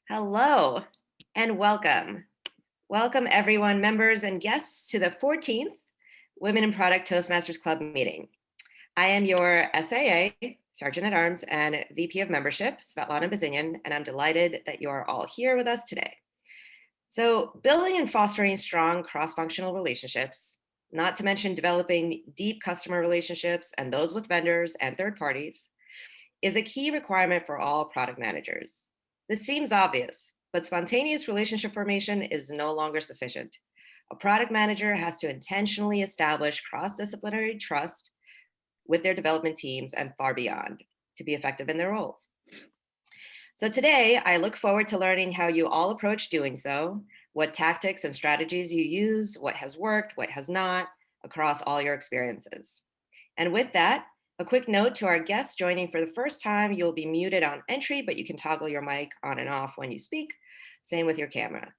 Hello and welcome. Welcome everyone, members and guests to the 14th Women in Product Toastmasters Club meeting. I am your SAA, Sergeant at Arms and VP of Membership, Svetlana Bazinian, and I'm delighted that you are all here with us today. So building and fostering strong cross-functional relationships, not to mention developing deep customer relationships and those with vendors and third parties, is a key requirement for all product managers. This seems obvious, but spontaneous relationship formation is no longer sufficient. A product manager has to intentionally establish cross-disciplinary trust with their development teams and far beyond to be effective in their roles. So today, I look forward to learning how you all approach doing so, what tactics and strategies you use, what has worked, what has not, across all your experiences. And with that, a quick note to our guests joining for the first time, you'll be muted on entry, but you can toggle your mic on and off when you speak. Same with your camera.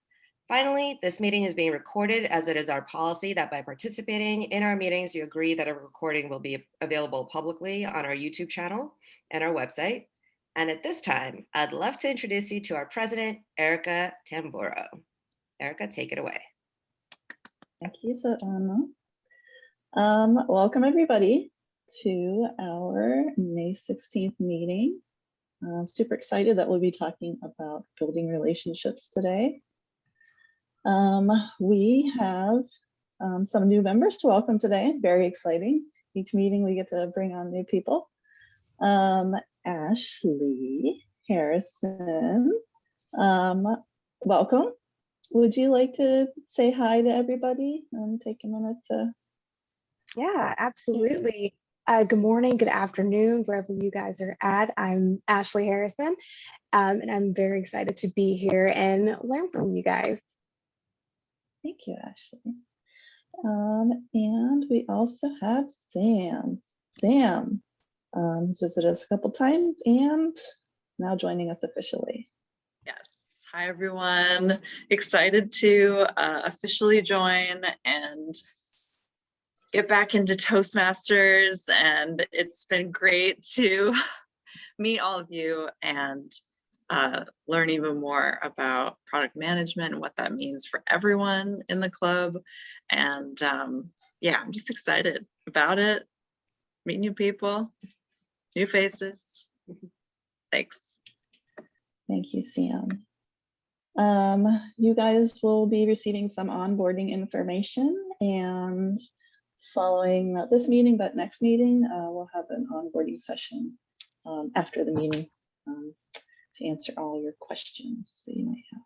Finally, this meeting is being recorded as it is our policy that by participating in our meetings, you agree that a recording will be available publicly on our YouTube channel and our website. And at this time, I'd love to introduce you to our president, Erica Tamburo. Erica, take it away. Thank you, Svetlana. Welcome everybody to our May 16th meeting. I'm super excited that we'll be talking about building relationships today. We have some new members to welcome today. Very exciting. Each meeting we get to bring on new people. Ashley Harrison, welcome. Would you like to say hi to everybody and take a minute to? Yeah, absolutely. Good morning, good afternoon, wherever you guys are at. I'm Ashley Harrison, and I'm very excited to be here and learn from you guys. Thank you, Ashley. And we also have Sam. Sam has visited us a couple times and now joining us officially. Yes. Hi, everyone. Excited to officially join and get back into Toastmasters. And it's been great to meet all of you and learn even more about product management and what that means for everyone in the club. And yeah, I'm just excited about it. Meet new people, new faces. Thanks. Thank you, Sam. You guys will be receiving some onboarding information, and following not this meeting, but next meeting, we'll have an onboarding session after the meeting to answer all your questions that you might have.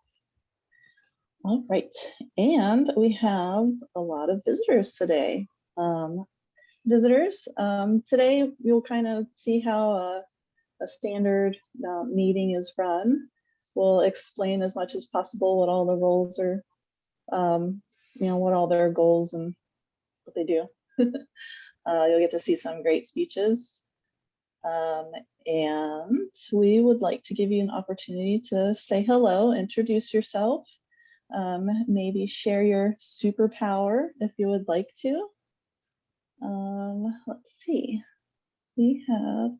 All right, and we have a lot of visitors today. Today you'll kind of see how a standard meeting is run. We'll explain as much as possible what all the roles are, what all their goals and what they do. You'll get to see some great speeches. And we would like to give you an opportunity to say hello, introduce yourself, maybe share your superpower if you would like to. Let's see, we have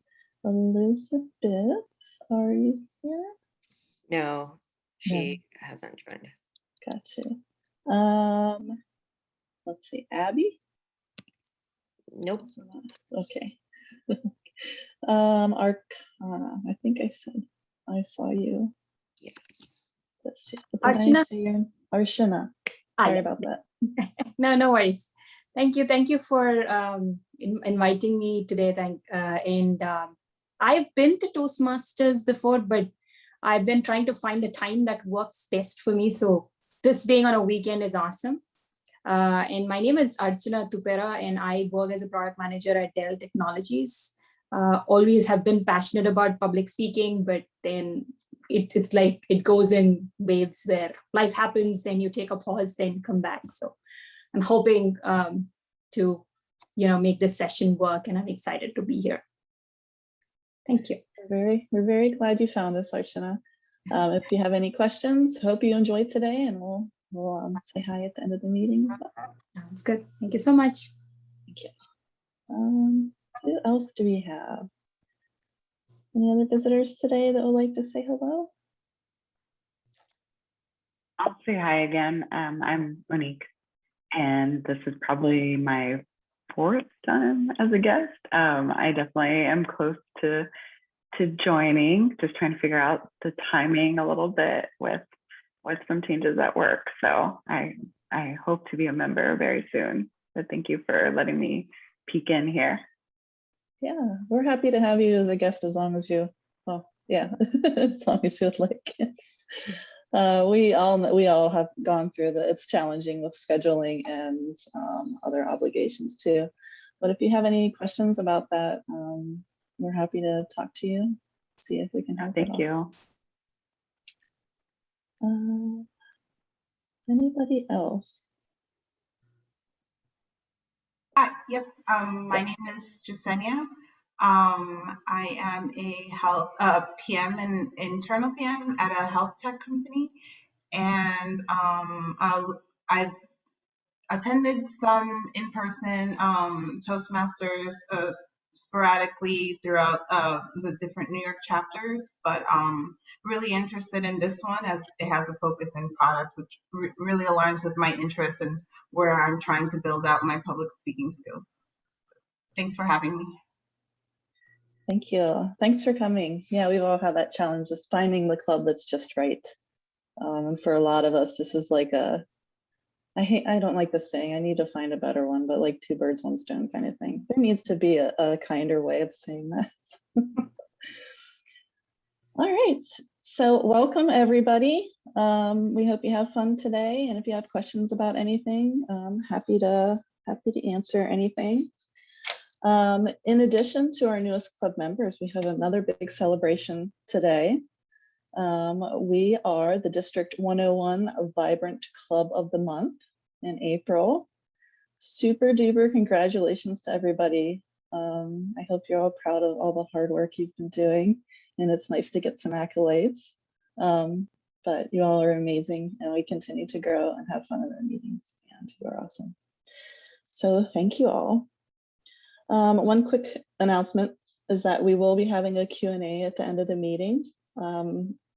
Elizabeth, are you here? No, she hasn't joined. Gotcha. Let's see, Abby? Nope. Okay. Arcana, I think I saw you. Yes. Let's see. Archana. Archana. Sorry about that. No worries. Thank you for inviting me today. I've been to Toastmasters before, but I've been trying to find the time that works best for me. So this being on a weekend is awesome. And my name is Archana Tupera, and I work as a product manager at Dell Technologies. Always have been passionate about public speaking, but then it's like it goes in waves where life happens, then you take a pause, then come back. So I'm hoping to make this session work, and I'm excited to be here. Thank you. We're very glad you found us, Archana. If you have any questions, hope you enjoyed today, and we'll say hi at the end of the meeting as well. Sounds good. Thank you so much. Thank you. Who else do we have? Any other visitors today that would like to say hello? I'll say hi again. I'm Monique, and this is probably my 4th time as a guest. I definitely am close to joining, just trying to figure out the timing a little bit with some changes at work. So I hope to be a member very soon. But thank you for letting me peek in here. Yeah, we're happy to have you as a guest as long as you, well, yeah, as long as you would like. We all have gone through it's challenging with scheduling and other obligations too. But if you have any questions about that, we're happy to talk to you, see if we can help. Thank you. Anybody else? Hi, yep. My name is Jasenia. I am a PM and internal PM at a health tech company, and I've attended some in-person Toastmasters sporadically throughout the different New York chapters, but really interested in this one as it has a focus in product, which really aligns with my interests and where I'm trying to build out my public speaking skills. Thanks for having me. Thank you. Thanks for coming. Yeah, we've all had that challenge, just finding the club that's just right. And for a lot of us, this is like I don't like this saying, I need to find a better one, but like 2 birds, 1 stone kind of thing. There needs to be a kinder way of saying that. All right, so welcome everybody. We hope you have fun today. And if you have questions about anything, happy to answer anything. In addition to our newest club members, we have another big celebration today. We are the District 101 Vibrant Club of the Month in April. Super duper congratulations to everybody. I hope you're all proud of all the hard work you've been doing, and it's nice to get some accolades. But you all are amazing, and we continue to grow and have fun in our meetings, and you are awesome. So thank you all. One quick announcement is that we will be having a Q&A at the end of the meeting.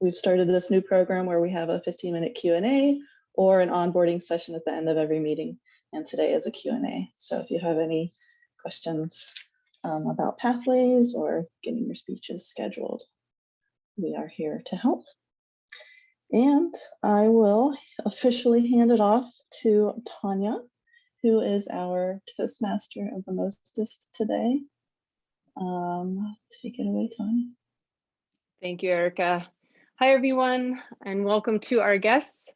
We've started this new program where we have a 15-minute Q&A or an onboarding session at the end of every meeting. And today is a Q&A. So if you have any questions about pathways or getting your speeches scheduled, we are here to help. And I will officially hand it off to Tanya, who is our Toastmaster of the Mostest today. Take it away, Tanya. Thank you, Erica. Hi, everyone, and welcome to our guests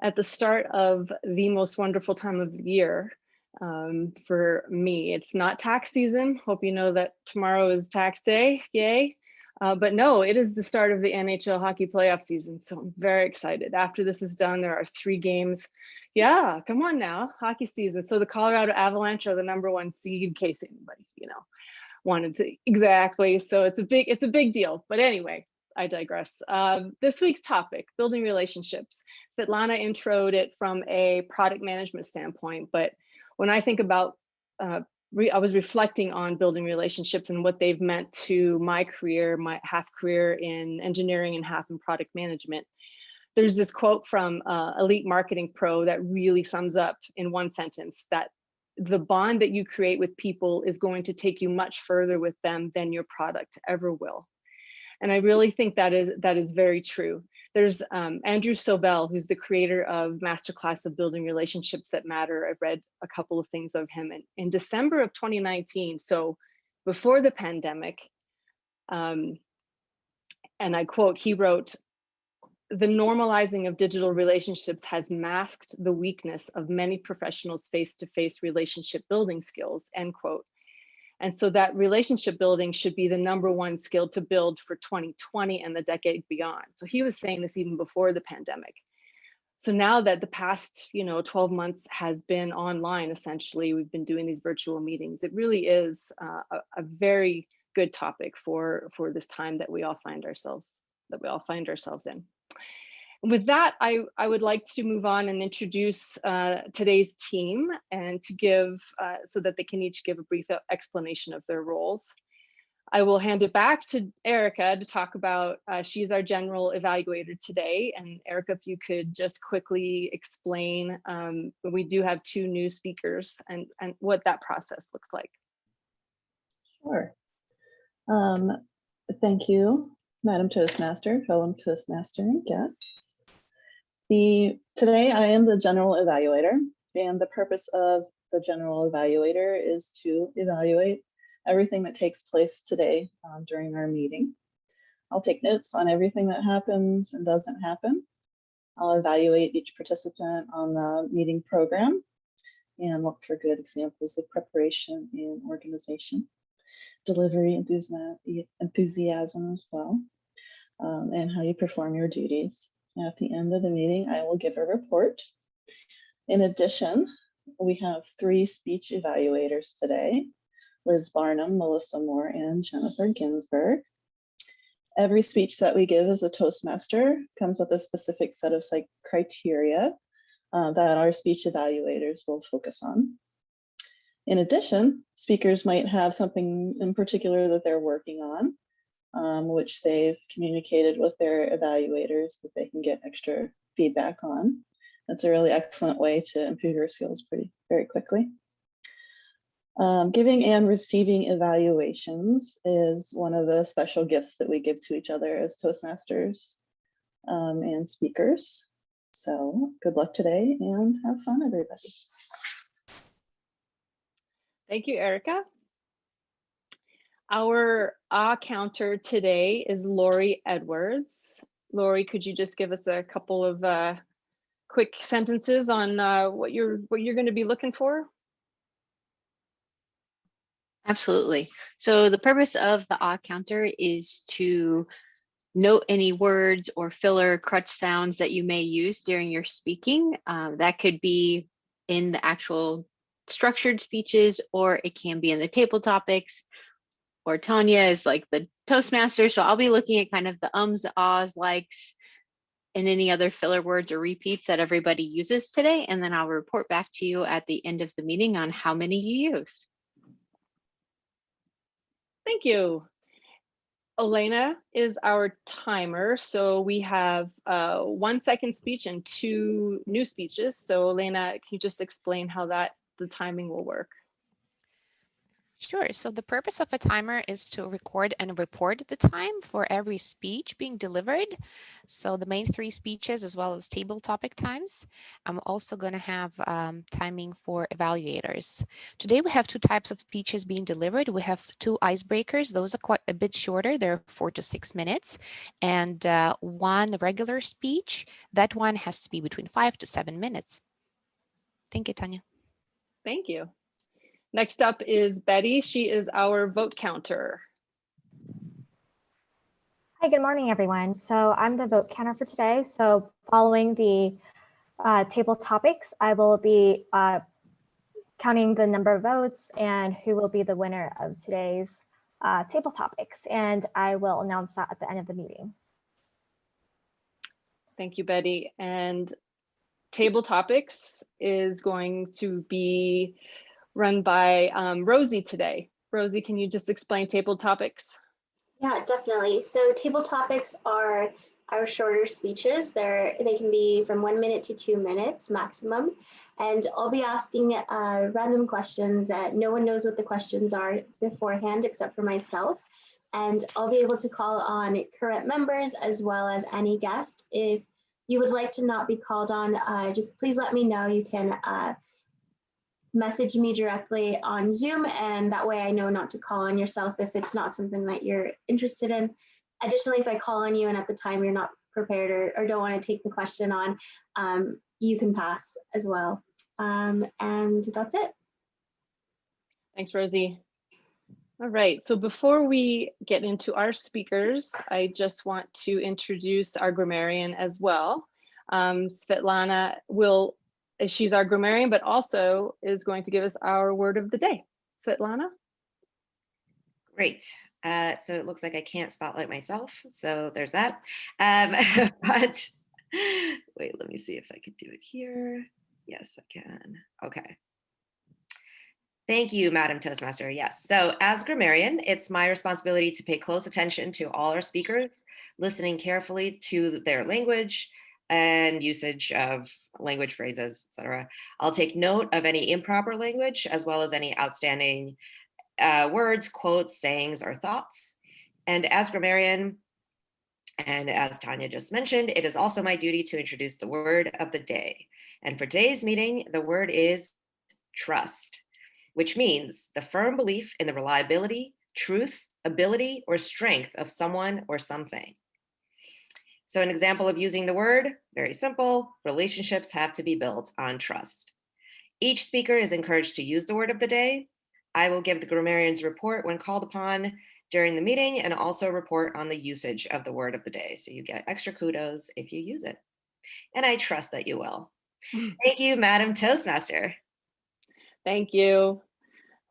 at the start of the most wonderful time of the year. For me, it's not tax season. Hope you know that tomorrow is tax day, yay. But no, it is the start of the NHL hockey playoff season. So I'm very excited. After this is done, there are 3 games. Yeah, come on now, hockey season. So the Colorado Avalanche are the #1 seed, in case anybody, wanted to, exactly. So it's a big deal. But anyway, I digress. This week's topic, building relationships. Svetlana introed it from a product management standpoint, but when I think about, I was reflecting on building relationships and what they've meant to my career, my half career in engineering and half in product management. There's this quote from Elite Marketing Pro that really sums up in one sentence that the bond that you create with people is going to take you much further with them than your product ever will. And I really think that is very true. There's Andrew Sobel, who's the creator of Masterclass of Building Relationships That Matter. I've read a couple of things of him. And in December of 2019, so before the pandemic, and I quote, he wrote, "The normalizing of digital relationships has masked the weakness of many professionals' face-to-face relationship building skills," end quote. And so that relationship building should be the #1 skill to build for 2020 and the decade beyond. So he was saying this even before the pandemic. So now that the past 12 months has been online, essentially, we've been doing these virtual meetings. It really is a very good topic for this time that we all find ourselves in. With that, I would like to move on and introduce today's team and to give, so that they can each give a brief explanation of their roles. I will hand it back to Erica to talk about, she's our general evaluator today. And Erica, if you could just quickly explain, we do have 2 new speakers and what that process looks like. Sure. Thank you, Madam Toastmaster, fellow Toastmaster and guests. Today I am the general evaluator, and the purpose of the general evaluator is to evaluate everything that takes place today during our meeting. I'll take notes on everything that happens and doesn't happen. I'll evaluate each participant on the meeting program and look for good examples of preparation and organization, delivery, enthusiasm as well, and how you perform your duties. At the end of the meeting, I will give a report. In addition, we have 3 speech evaluators today: Liz Barnum, Melissa Moore, and Jennifer Ginsburg. Every speech that we give as a Toastmaster comes with a specific set of criteria that our speech evaluators will focus on. In addition, speakers might have something in particular that they're working on, which they've communicated with their evaluators that they can get extra feedback on. That's a really excellent way to improve your skills very quickly. Giving and receiving evaluations is one of the special gifts that we give to each other as Toastmasters and speakers. So good luck today and have fun, everybody. Thank you, Erica. Our counter today is Lori Edwards. Lori, could you just give us a couple of quick sentences on what you're going to be looking for? Absolutely. So the purpose of the counter is to note any words or filler crutch sounds that you may use during your speaking. That could be in the actual structured speeches, or it can be in the table topics, or Tanya is like the Toastmaster. So I'll be looking at kind of the ums, ahs, likes, and any other filler words or repeats that everybody uses today. And then I'll report back to you at the end of the meeting on how many you used. Thank you. Elena is our timer. So we have 1 second speech and 2 new speeches. So Elena, can you just explain how the timing will work? Sure. So the purpose of a timer is to record and report the time for every speech being delivered. So the main 3 speeches as well as table topic times. I'm also going to have timing for evaluators. Today we have 2 types of speeches being delivered. We have 2 icebreakers. Those are quite a bit shorter. They're 4 to 6 minutes. And 1 regular speech. That one has to be between 5 to 7 minutes. Thank you, Tanya. Thank you. Next up is Betty. She is our vote counter. Hi, good morning, everyone. So I'm the vote counter for today. So following the table topics, I will be counting the number of votes and who will be the winner of today's table topics. And I will announce that at the end of the meeting. Thank you, Betty. And table topics is going to be run by Rosie today. Rosie, can you just explain table topics? Yeah, definitely. So table topics are our shorter speeches. They can be from 1 minute to 2 minutes maximum. And I'll be asking random questions that no one knows what the questions are beforehand except for myself. And I'll be able to call on current members as well as any guest. If you would like to not be called on, just please let me know. You can message me directly on Zoom, and that way I know not to call on yourself if it's not something that you're interested in. Additionally, if I call on you and at the time you're not prepared or don't want to take the question on, you can pass as well. And that's it. Thanks, Rosie. All right, so before we get into our speakers, I just want to introduce our grammarian as well. Svetlana she's our grammarian, but also is going to give us our word of the day. Svetlana? Great. So it looks like I can't spotlight myself, so there's that. But wait, let me see if I can do it here. Yes, I can. Okay. Thank you, Madam Toastmaster. Yes. So as grammarian, it's my responsibility to pay close attention to all our speakers, listening carefully to their language and usage of language phrases, etc. I'll take note of any improper language as well as any outstanding words, quotes, sayings, or thoughts. And as grammarian, and as Tanya just mentioned, it is also my duty to introduce the word of the day. And for today's meeting, the word is trust, which means the firm belief in the reliability, truth, ability, or strength of someone or something. So an example of using the word, very simple, relationships have to be built on trust. Each speaker is encouraged to use the word of the day. I will give the grammarian's report when called upon during the meeting and also report on the usage of the word of the day. So you get extra kudos if you use it. And I trust that you will. Thank you, Madam Toastmaster. Thank you.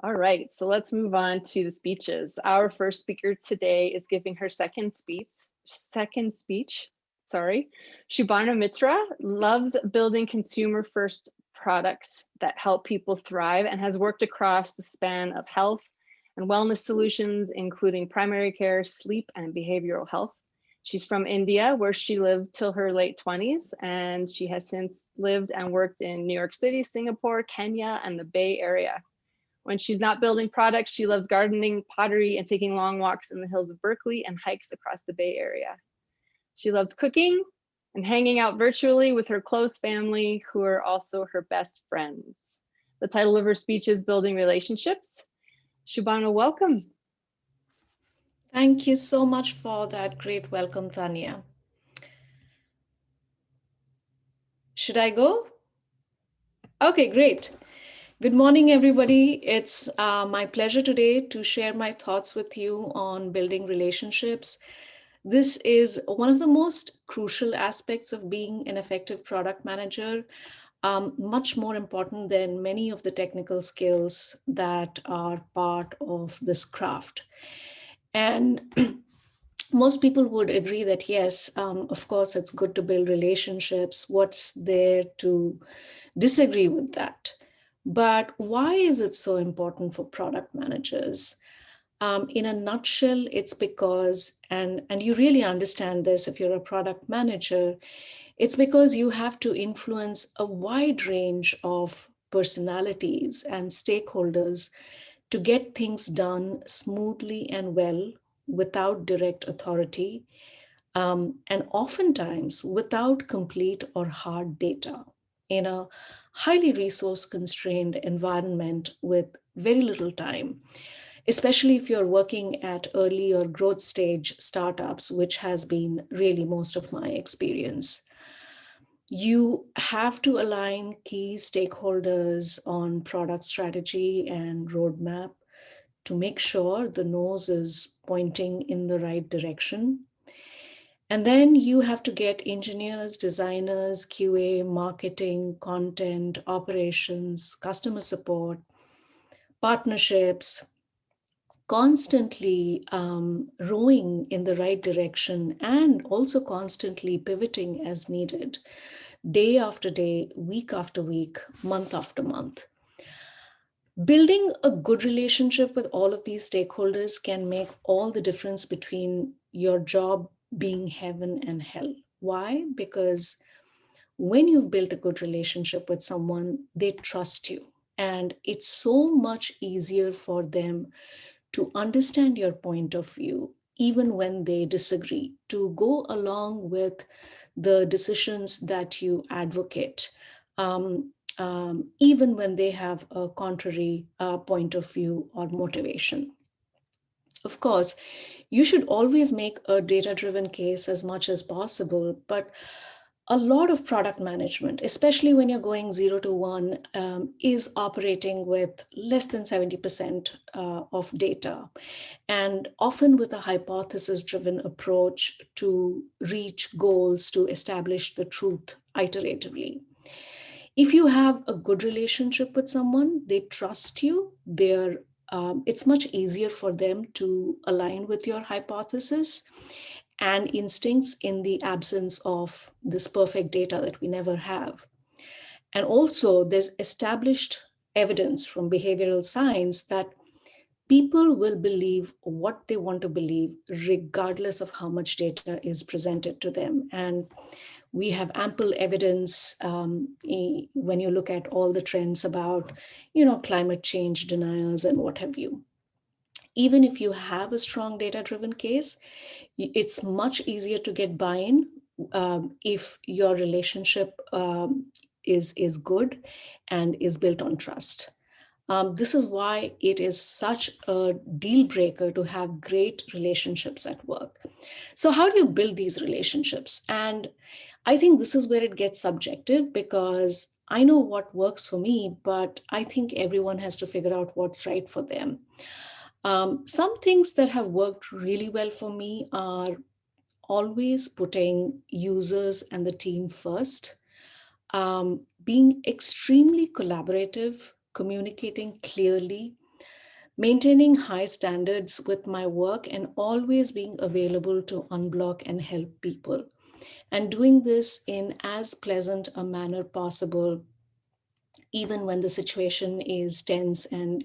All right, so let's move on to the speeches. Our first speaker today is giving her second speech. Shubhana Mitra loves building consumer-first products that help people thrive and has worked across the span of health and wellness solutions, including primary care, sleep, and behavioral health. She's from India, where she lived till her late 20s, and she has since lived and worked in New York City, Singapore, Kenya, and the Bay Area. When she's not building products, she loves gardening, pottery, and taking long walks in the hills of Berkeley and hikes across the Bay Area. She loves cooking and hanging out virtually with her close family, who are also her best friends. The title of her speech is Building Relationships. Shubhana, welcome. Thank you so much for that great welcome, Tanya. Should I go? Okay, great. Good morning, everybody. It's my pleasure today to share my thoughts with you on building relationships. This is one of the most crucial aspects of being an effective product manager, much more important than many of the technical skills that are part of this craft. And most people would agree that yes, of course, it's good to build relationships. What's there to disagree with that? But why is it so important for product managers? In a nutshell, it's because, and you really understand this if you're a product manager, it's because you have to influence a wide range of personalities and stakeholders to get things done smoothly and well without direct authority, and oftentimes without complete or hard data in a highly resource constrained environment with very little time, especially if you're working at early or growth stage startups, which has been really most of my experience. You have to align key stakeholders on product strategy and roadmap to make sure the nose is pointing in the right direction. And then you have to get engineers, designers, QA, marketing, content, operations, customer support, partnerships, constantly rowing in the right direction and also constantly pivoting as needed, day after day, week after week, month after month. Building a good relationship with all of these stakeholders can make all the difference between your job being heaven and hell. Why? Because when you've built a good relationship with someone, they trust you. And it's so much easier for them to understand your point of view, even when they disagree, to go along with the decisions that you advocate, even when they have a contrary point of view or motivation. Of course, you should always make a data-driven case as much as possible, but a lot of product management, especially when you're going 0 to 1, is operating with less than 70% of data, and often with a hypothesis-driven approach to reach goals to establish the truth iteratively. If you have a good relationship with someone, they trust you, it's much easier for them to align with your hypothesis and instincts in the absence of this perfect data that we never have. And also there's established evidence from behavioral science that people will believe what they want to believe, regardless of how much data is presented to them. And we have ample evidence when you look at all the trends about, climate change deniers and what have you. Even if you have a strong data-driven case, it's much easier to get buy-in if your relationship is good and is built on trust. This is why it is such a deal breaker to have great relationships at work. So how do you build these relationships? And I think this is where it gets subjective, because I know what works for me, but I think everyone has to figure out what's right for them. Some things that have worked really well for me are always putting users and the team first, being extremely collaborative, communicating clearly, maintaining high standards with my work, and always being available to unblock and help people. And doing this in as pleasant a manner possible, even when the situation is tense and,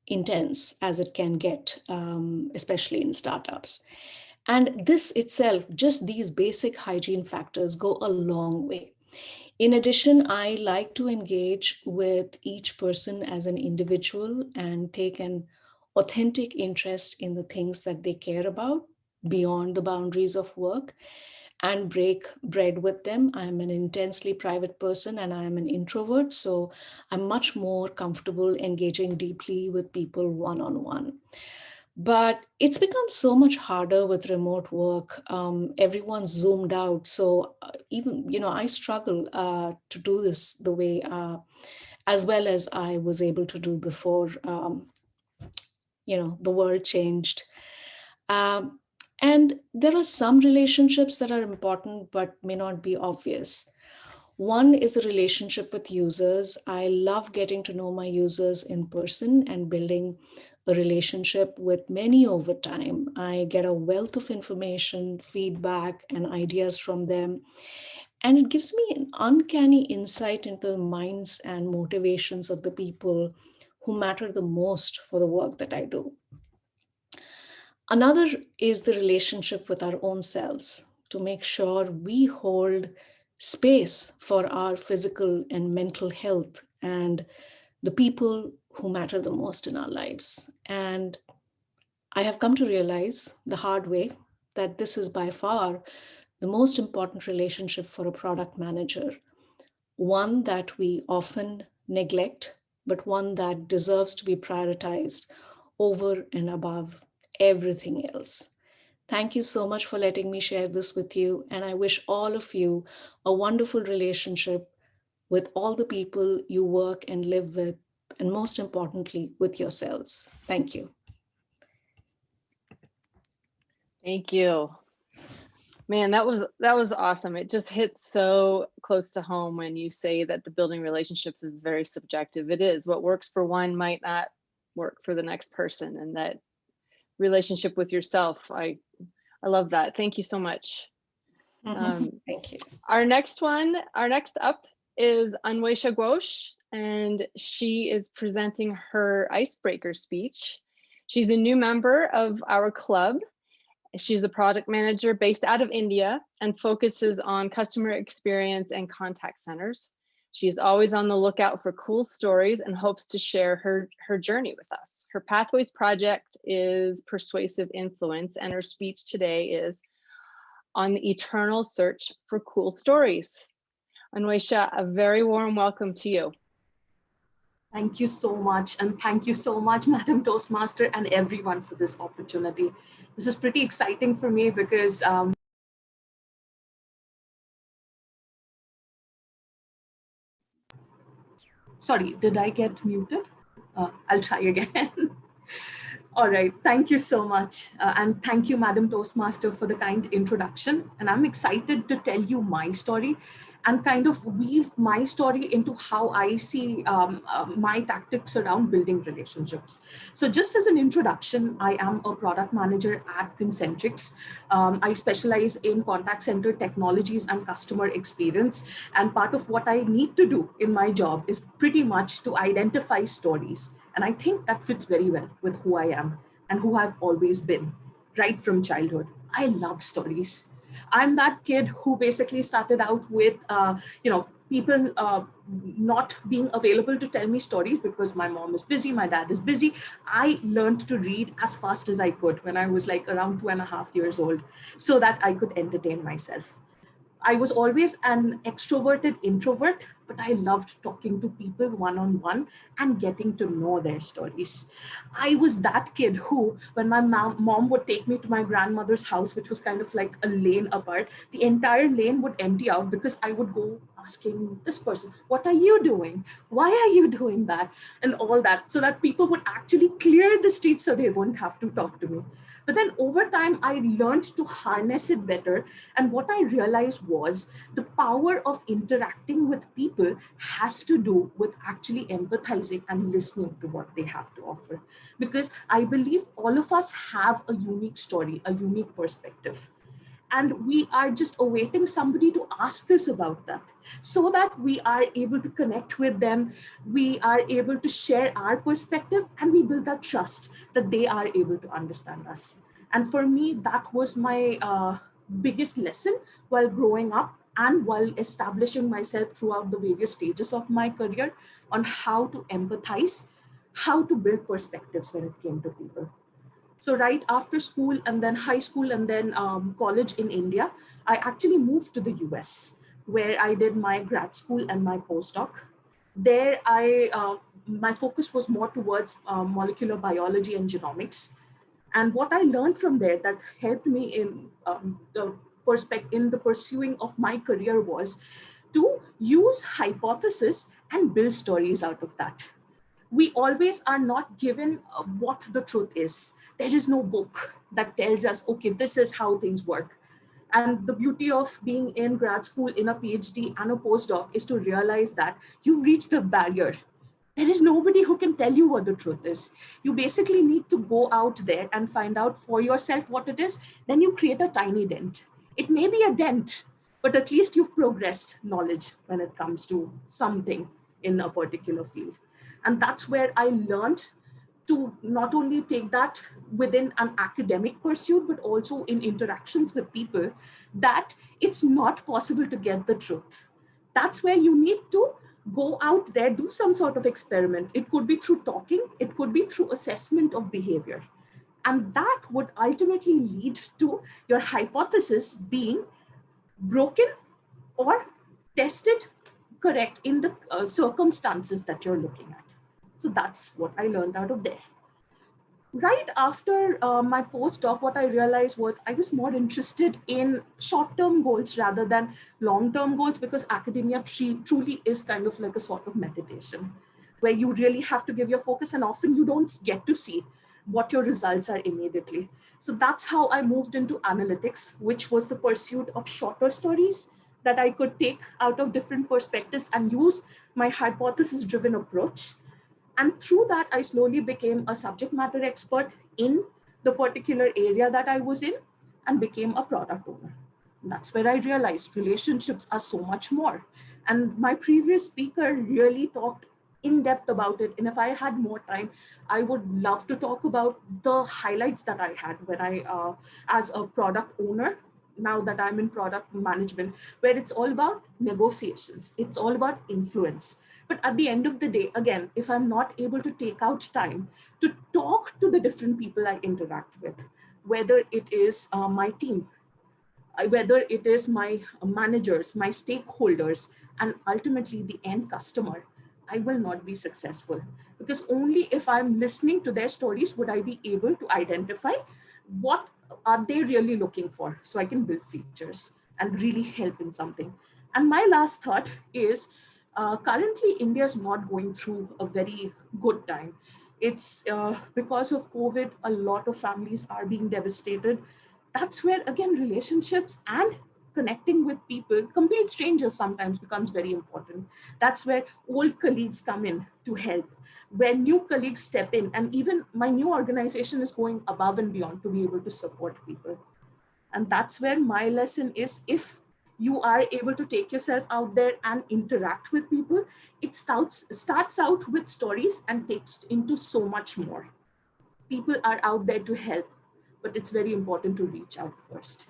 intense as it can get, especially in startups. And this itself, just these basic hygiene factors go a long way. In addition, I like to engage with each person as an individual and take an authentic interest in the things that they care about beyond the boundaries of work, and break bread with them. I'm an intensely private person and I'm an introvert, so I'm much more comfortable engaging deeply with people one-on-one. But it's become so much harder with remote work. Everyone's zoomed out. So even, I struggle to do this the way as well as I was able to do before, the world changed. And there are some relationships that are important but may not be obvious. One is the relationship with users. I love getting to know my users in person and building a relationship with many over time. I get a wealth of information, feedback, and ideas from them. And it gives me an uncanny insight into the minds and motivations of the people who matter the most for the work that I do. Another is the relationship with our own selves, to make sure we hold space for our physical and mental health and the people who matter the most in our lives. And I have come to realize the hard way that this is by far the most important relationship for a product manager, one that we often neglect, but one that deserves to be prioritized over and above everything else. Thank you so much for letting me share this with you. And I wish all of you a wonderful relationship with all the people you work and live with, and most importantly, with yourselves. Thank you. Thank you. Man, that was awesome. It just hits so close to home when you say that the building relationships is very subjective. It is. What works for one might not work for the next person, and that relationship with yourself. I love that. Thank you so much. Thank you. Our next up is Anwesha Ghosh, and she is presenting her icebreaker speech. She's a new member of our club. She's a product manager based out of India and focuses on customer experience and contact centers. She's always on the lookout for cool stories and hopes to share her journey with us. Her Pathways project is Persuasive Influence, and her speech today is on the eternal search for cool stories. Anwesha, a very warm welcome to you. Thank you so much. And thank you so much, Madam Toastmaster, and everyone for this opportunity. This is pretty exciting for me because sorry, did I get muted? I'll try again. All right, thank you so much. And thank you, Madam Toastmaster, for the kind introduction. And I'm excited to tell you my story and kind of weave my story into how I see my tactics around building relationships. So just as an introduction, I am a product manager at Concentrix. I specialize in contact center technologies and customer experience. And part of what I need to do in my job is pretty much to identify stories. And I think that fits very well with who I am and who I've always been right from childhood. I love stories. I'm that kid who basically started out with, people not being available to tell me stories because my mom is busy, my dad is busy. I learned to read as fast as I could when I was like around 2.5 years old so that I could entertain myself. I was always an extroverted introvert, but I loved talking to people one-on-one and getting to know their stories. I was that kid who, when my mom would take me to my grandmother's house, which was kind of like a lane apart, the entire lane would empty out because I would go asking this person, what are you doing? Why are you doing that? And all that, so that people would actually clear the streets so they wouldn't have to talk to me. But then over time, I learned to harness it better. And what I realized was the power of interacting with people has to do with actually empathizing and listening to what they have to offer. Because I believe all of us have a unique story, a unique perspective. And we are just awaiting somebody to ask us about that so that we are able to connect with them. We are able to share our perspective and we build that trust that they are able to understand us. And for me, that was my biggest lesson while growing up and while establishing myself throughout the various stages of my career on how to empathize, how to build perspectives when it came to people. So right after school and then high school and then college in India, I actually moved to the US where I did my grad school and my postdoc. There, my focus was more towards molecular biology and genomics. And what I learned from there that helped me in in the pursuing of my career was to use hypothesis and build stories out of that. We always are not given what the truth is. There is no book that tells us, okay, this is how things work. And the beauty of being in grad school, in a PhD and a postdoc is to realize that you've reached the barrier. There is nobody who can tell you what the truth is. You basically need to go out there and find out for yourself what it is. Then you create a tiny dent. It may be a dent, but at least you've progressed knowledge when it comes to something in a particular field. And that's where I learned to not only take that within an academic pursuit, but also in interactions with people, that it's not possible to get the truth. That's where you need to go out there, do some sort of experiment. It could be through talking, it could be through assessment of behavior. And that would ultimately lead to your hypothesis being broken or tested correct in the circumstances that you're looking at. So that's what I learned out of there. Right after my postdoc, what I realized was I was more interested in short-term goals rather than long-term goals, because academia truly is kind of like a sort of meditation where you really have to give your focus, and often you don't get to see what your results are immediately. So that's how I moved into analytics, which was the pursuit of shorter stories that I could take out of different perspectives and use my hypothesis-driven approach. And through that, I slowly became a subject matter expert in the particular area that I was in and became a product owner. And that's where I realized relationships are so much more. And my previous speaker really talked in depth about it. And if I had more time, I would love to talk about the highlights that I had when as a product owner, now that I'm in product management, where it's all about negotiations. It's all about influence. But at the end of the day, again, if I'm not able to take out time to talk to the different people I interact with, whether it is my team, whether it is my managers, my stakeholders, and ultimately the end customer, I will not be successful. Because only if I'm listening to their stories would I be able to identify what are they really looking for, so I can build features and really help in something. And my last thought is, currently India is not going through a very good time. It's because of COVID, a lot of families are being devastated. That's where, again, relationships and connecting with people, complete strangers, sometimes becomes very important. That's where old colleagues come in to help, where new colleagues step in. And even my new organization is going above and beyond to be able to support people. And that's where my lesson is, if you are able to take yourself out there and interact with people, it starts out with stories and takes into so much more. People are out there to help, but it's very important to reach out first.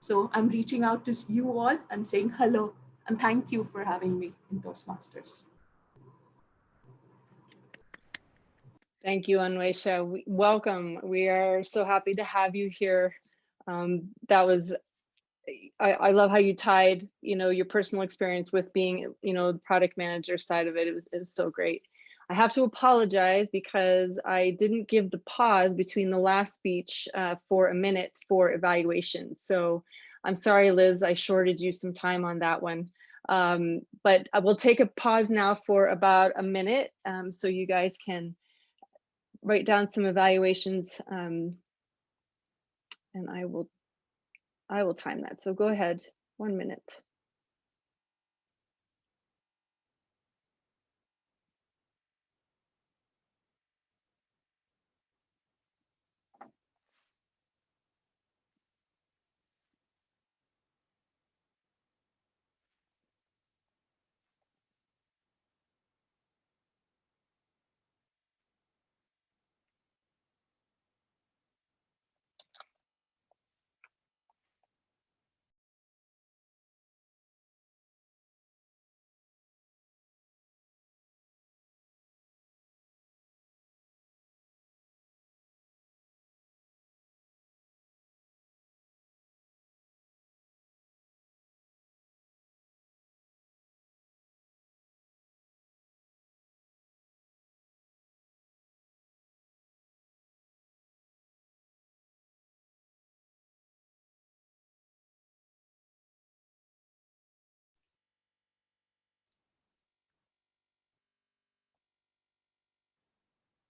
So I'm reaching out to you all and saying hello and thank you for having me in Toastmasters. Thank you, Anwesha. Welcome. We are so happy to have you here. That was, I love how you tied, your personal experience with being, the product manager side of it. It was so great. I have to apologize because I didn't give the pause between the last speech for a minute for evaluation. So I'm sorry, Liz, I shorted you some time on that one. But I will take a pause now for about a minute so you guys can write down some evaluations, and I will time that. So go ahead, 1 minute.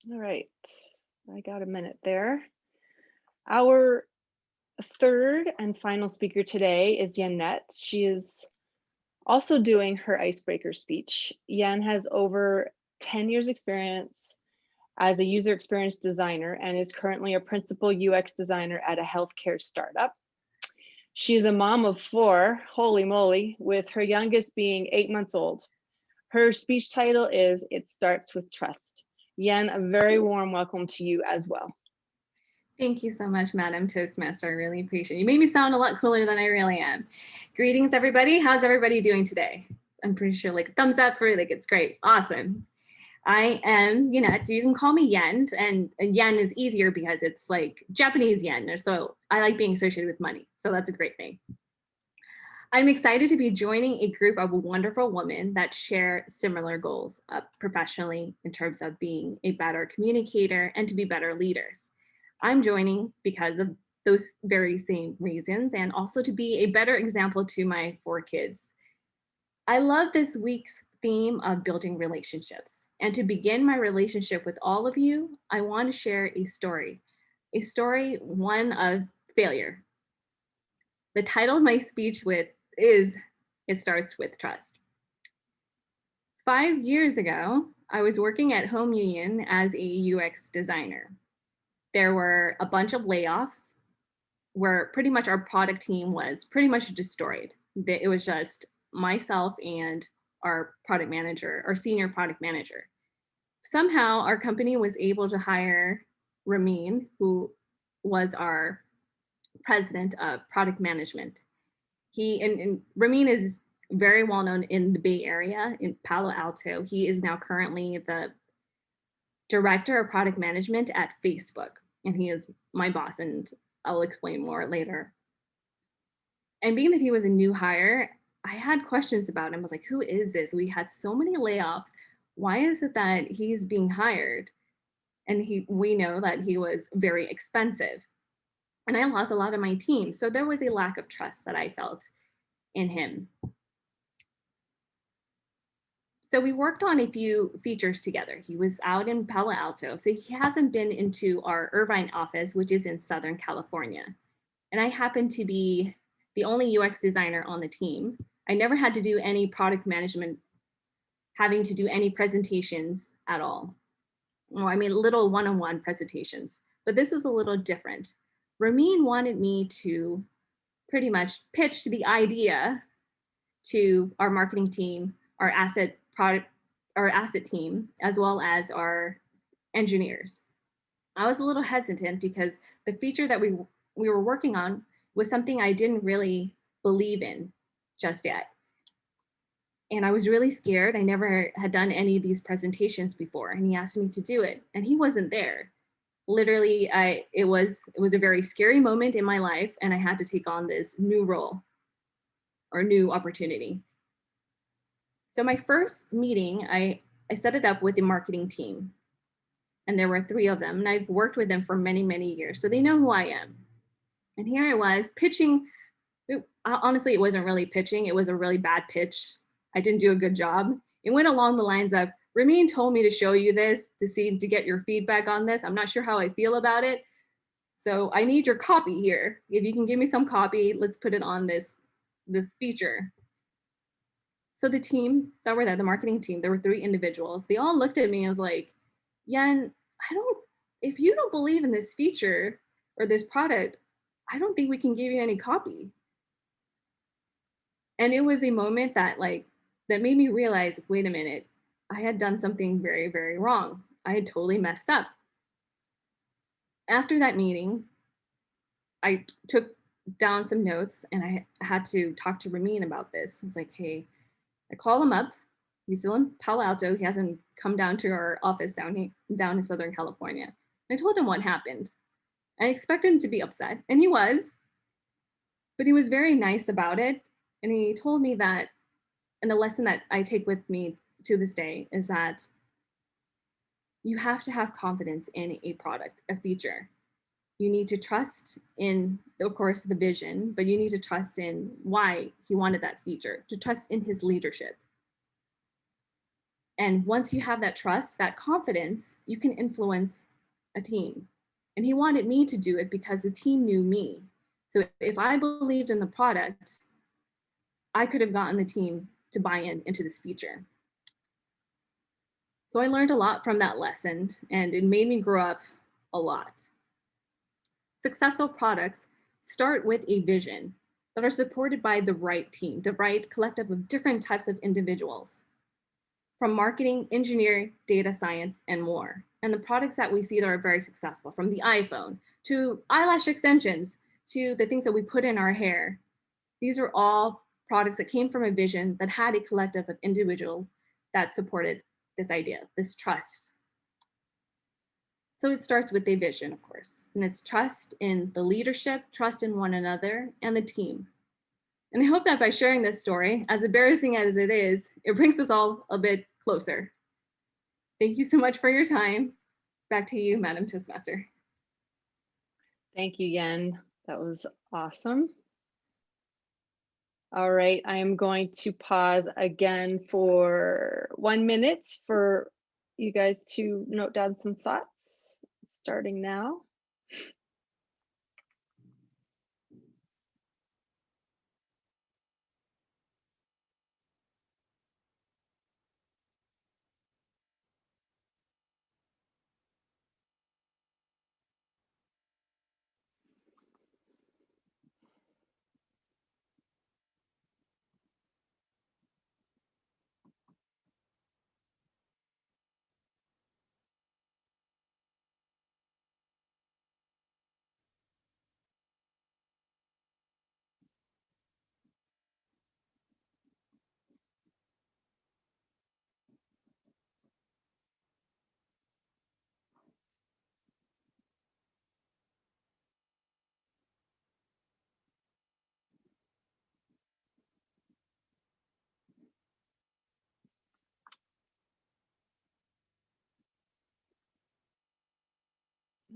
All right, I got a minute there. Our third and final speaker today is Yanette. She is also doing her icebreaker speech. Yan has over 10 years experience as a user experience designer and is currently a principal UX designer at a healthcare startup. She is a mom of 4, holy moly, with her youngest being 8 months old. Her speech title is It Starts with Trust. Yan, a very warm welcome to you as well. Thank you so much, Madam Toastmaster. I really appreciate it. You made me sound a lot cooler than I really am. Greetings, everybody. How's everybody doing today? I'm pretty sure like a thumbs up for it's great. Awesome. I am Yanette. You can call me Yen, and yen is easier because it's like Japanese yen. So I like being associated with money. So that's a great thing. I'm excited to be joining a group of wonderful women that share similar goals professionally in terms of being a better communicator and to be better leaders. I'm joining because of those very same reasons and also to be a better example to my 4 kids. I love this week's theme of building relationships. And to begin my relationship with all of you, I want to share a story, one of failure. The title of my speech is It Starts with Trust. 5 years ago, I was working at Home Union as a UX designer. There were a bunch of layoffs where pretty much our product team was pretty much destroyed. It was just myself and our product manager, our senior product manager. Somehow our company was able to hire Ramin, who was our president of product management. And Ramin is very well known in the Bay Area, in Palo Alto. He is now currently the director of product management at Facebook, and he is my boss, and I'll explain more later. And being that he was a new hire, I had questions about him. I was like, who is this? We had so many layoffs. Why is it that he's being hired? And we know that he was very expensive. And I lost a lot of my team. So there was a lack of trust that I felt in him. So we worked on a few features together. He was out in Palo Alto, so he hasn't been into our Irvine office, which is in Southern California. And I happen to be the only UX designer on the team. I never had to do any product management, having to do any presentations at all. Well, I mean, little one-on-one presentations, but this is a little different. Ramin wanted me to pretty much pitch the idea to our marketing team, our asset team, as well as our engineers. I was a little hesitant because the feature that we were working on was something I didn't really believe in just yet. And I was really scared. I never had done any of these presentations before, and he asked me to do it, and he wasn't there. Literally, it was a very scary moment in my life, and I had to take on this new role or new opportunity. So my first meeting, I set it up with the marketing team, and there were 3 of them, and I've worked with them for many, many years, so they know who I am. And here I was pitching. Honestly, it wasn't really pitching. It was a really bad pitch. I didn't do a good job. It went along the lines of, Ramin told me to show you this to get your feedback on this. I'm not sure how I feel about it. So I need your copy here. If you can give me some copy, let's put it on this feature. So the team that were there, the marketing team, there were 3 individuals. They all looked at me and was like, Yen, if you don't believe in this feature or this product, I don't think we can give you any copy. And it was a moment that made me realize, wait a minute, I had done something very, very wrong. I had totally messed up. After that meeting, I took down some notes and I had to talk to Ramin about this. I was like, hey, I call him up. He's still in Palo Alto. He hasn't come down to our office down in Southern California. And I told him what happened. I expected him to be upset, and he was, but he was very nice about it. And he told me that, and the lesson that I take with me to this day is that you have to have confidence in a product, a feature. You need to trust in, of course, the vision, but you need to trust in why he wanted that feature, to trust in his leadership. And once you have that trust, that confidence, you can influence a team. And he wanted me to do it because the team knew me. So if I believed in the product, I could have gotten the team to buy into this feature. So I learned a lot from that lesson, and it made me grow up a lot. Successful products start with a vision that are supported by the right team, the right collective of different types of individuals, from marketing, engineering, data science, and more. And the products that we see that are very successful, from the iPhone to eyelash extensions to the things that we put in our hair, these are all products that came from a vision that had a collective of individuals that supported this idea, this trust. So it starts with a vision, of course, and it's trust in the leadership, trust in one another, and the team. And I hope that by sharing this story, as embarrassing as it is, it brings us all a bit closer. Thank you so much for your time. Back to you, Madam Toastmaster. Thank you, Yen. That was awesome. All right, I am going to pause again for 1 minute for you guys to note down some thoughts, starting now.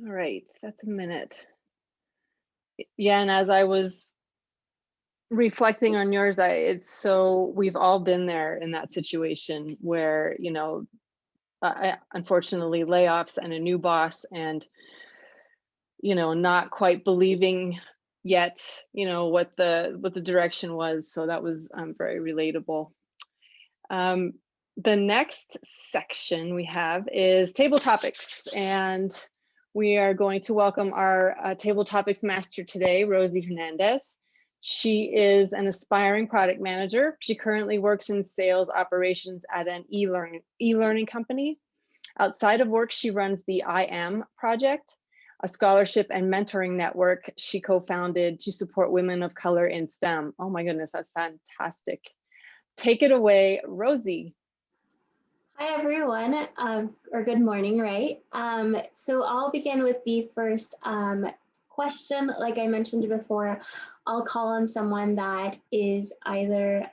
All right, that's a minute. Yeah, and as I was reflecting on yours, it's so we've all been there in that situation where, you know, unfortunately layoffs and a new boss and, you know, not quite believing yet, you know, what the direction was. So that was very relatable. The next section we have is table topics, and we are going to welcome our table topics master today, Rosie Hernandez. She is an aspiring product manager. She currently works in sales operations at an e-learning company. Outside of work, she runs the I Am Project, a scholarship and mentoring network she co-founded to support women of color in STEM. Oh my goodness, that's fantastic. Take it away, Rosie. Hi, everyone, or good morning, right? So I'll begin with the first question. Like I mentioned before, I'll call on someone that is either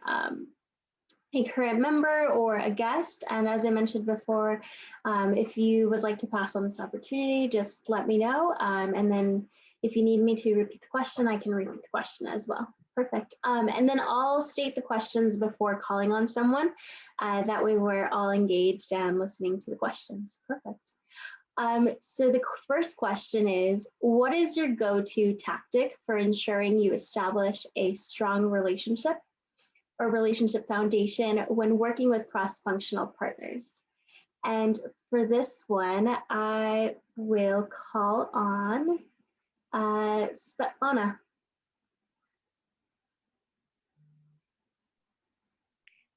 a current member or a guest. And as I mentioned before, if you would like to pass on this opportunity, just let me know. And then if you need me to repeat the question, I can repeat the question as well. Perfect. And then I'll state the questions before calling on someone. That way we're all engaged and listening to the questions. Perfect. So the first question is, what is your go-to tactic for ensuring you establish a strong relationship or relationship foundation when working with cross-functional partners? And for this one, I will call on Svetlana.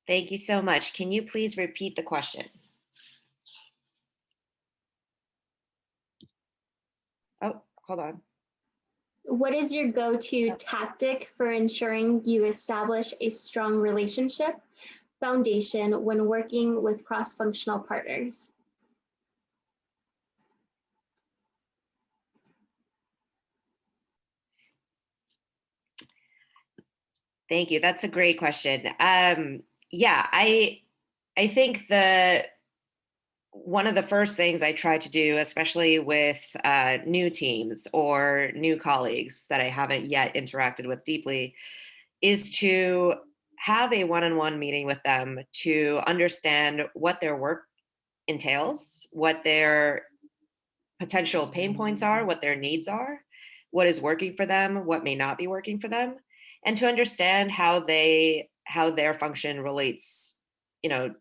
Thank you so much. Can you please repeat the question? Oh, hold on. What is your go-to tactic for ensuring you establish a strong relationship foundation when working with cross-functional partners? Thank you. That's a great question. Yeah, I think one of the first things I try to do, especially with new teams or new colleagues that I haven't yet interacted with deeply, is to have a one-on-one meeting with them to understand what their work entails, what their potential pain points are, what their needs are, what is working for them, what may not be working for them, and to understand how their function relates, you know,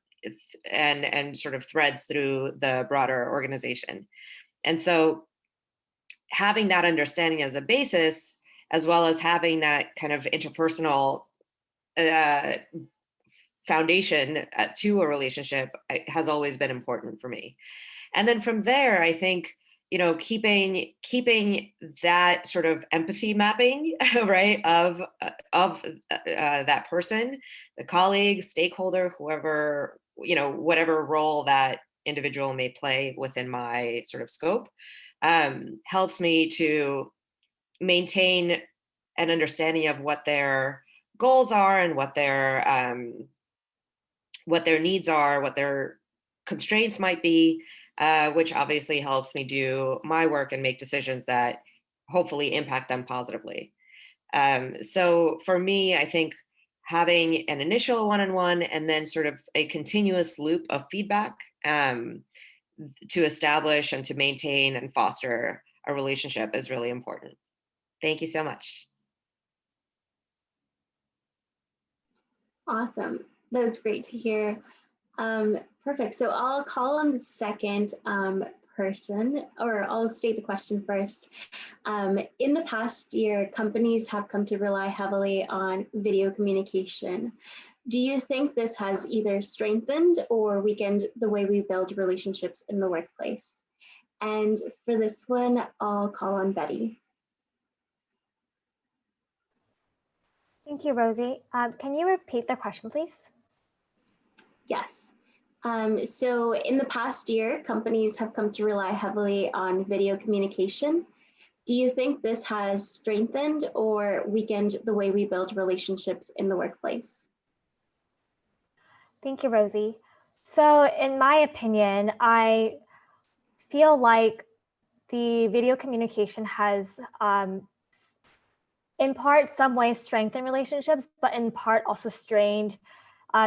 and sort of threads through the broader organization. And so having that understanding as a basis, as well as having that kind of interpersonal foundation to a relationship has always been important for me. And then from there, I think, you know, keeping that sort of empathy mapping, right, of that person, the colleague, stakeholder, whoever, you know, whatever role that individual may play within my sort of scope, helps me to maintain an understanding of what their goals are and what their needs are, what their constraints might be, which obviously helps me do my work and make decisions that hopefully impact them positively. So for me, I think having an initial one-on-one and then sort of a continuous loop of feedback to establish and to maintain and foster a relationship is really important. Thank you so much. Awesome. That was great to hear. Perfect. So I'll call on the second person, or I'll state the question first. In the past year, companies have come to rely heavily on video communication. Do you think this has either strengthened or weakened the way we build relationships in the workplace? And for this one, I'll call on Betty. Thank you, Rosie. Can you repeat the question, please? Yes. So in the past year, companies have come to rely heavily on video communication. Do you think this has strengthened or weakened the way we build relationships in the workplace? Thank you, Rosie. So in my opinion, I feel like the video communication has in part, some ways strengthened relationships, but in part also strained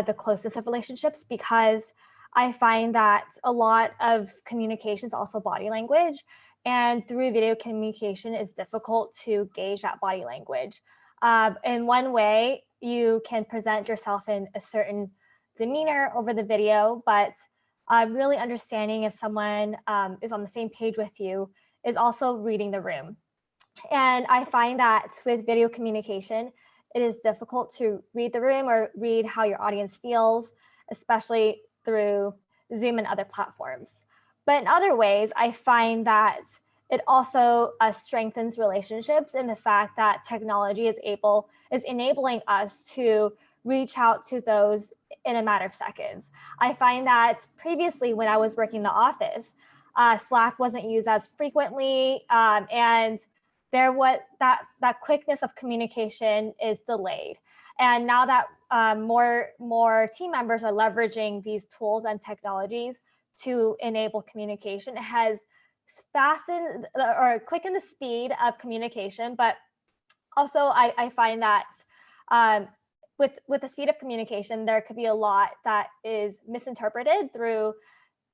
the closeness of relationships, because I find that a lot of communication is also body language, and through video communication, it's difficult to gauge that body language. In one way, you can present yourself in a certain demeanor over the video, but really understanding if someone is on the same page with you is also reading the room. And I find that with video communication, it is difficult to read the room or read how your audience feels, especially through Zoom and other platforms. But in other ways, I find that it also strengthens relationships in the fact that technology is enabling us to reach out to those in a matter of seconds. I find that previously when I was working in the office, Slack wasn't used as frequently, and that quickness of communication is delayed. And now that more team members are leveraging these tools and technologies to enable communication, it has fastened or quickened the speed of communication. But also I find that with the speed of communication, there could be a lot that is misinterpreted through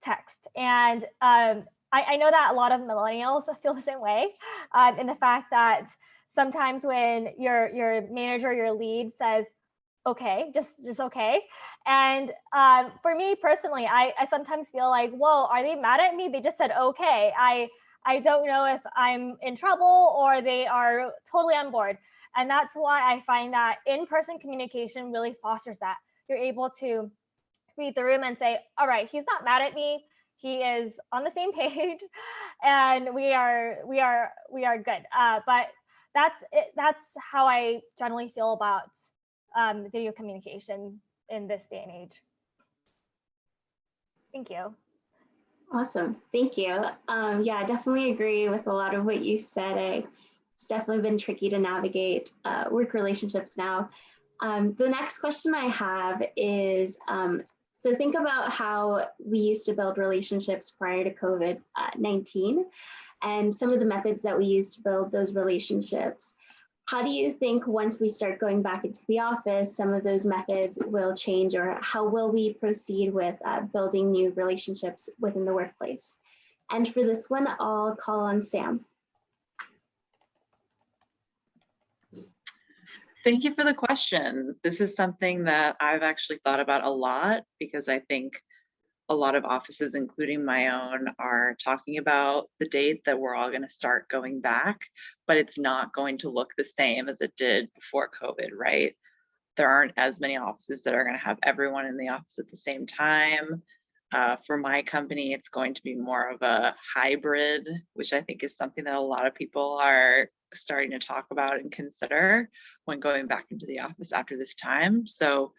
text. And I know that a lot of millennials feel the same way, in the fact that sometimes when your manager, your lead says, okay, just okay. And for me personally, I sometimes feel like, whoa, are they mad at me? They just said okay. I don't know if I'm in trouble or they are totally on board. And that's why I find that in-person communication really fosters that. You're able to read the room and say, all right, he's not mad at me. He is on the same page, and we are good. But that's it. That's how I generally feel about video communication in this day and age. Thank you. Awesome, thank you. Yeah, I definitely agree with a lot of what you said. It's definitely been tricky to navigate work relationships now. The next question I have is, so think about how we used to build relationships prior to COVID-19 and some of the methods that we used to build those relationships. How do you think once we start going back into the office, some of those methods will change, or how will we proceed with building new relationships within the workplace? And for this one, I'll call on Sam. Thank you for the question. This is something that I've actually thought about a lot, because I think a lot of offices, including my own, are talking about the date that we're all going to start going back, but it's not going to look the same as it did before COVID, right? There aren't as many offices that are going to have everyone in the office at the same time. For my company, it's going to be more of a hybrid, which I think is something that a lot of people are starting to talk about and consider when going back into the office after this time. So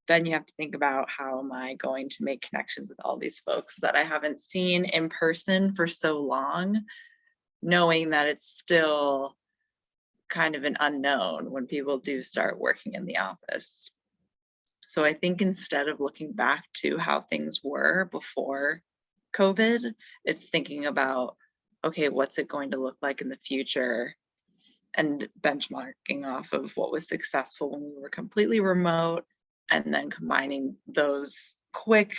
then you have to think about, how am I going to make connections with all these folks that I haven't seen in person for so long, knowing that it's still kind of an unknown when people do start working in the office. So I think instead of looking back to how things were before COVID, it's thinking about, okay, what's it going to look like in the future, and benchmarking off of what was successful when we were completely remote, and then combining those quick,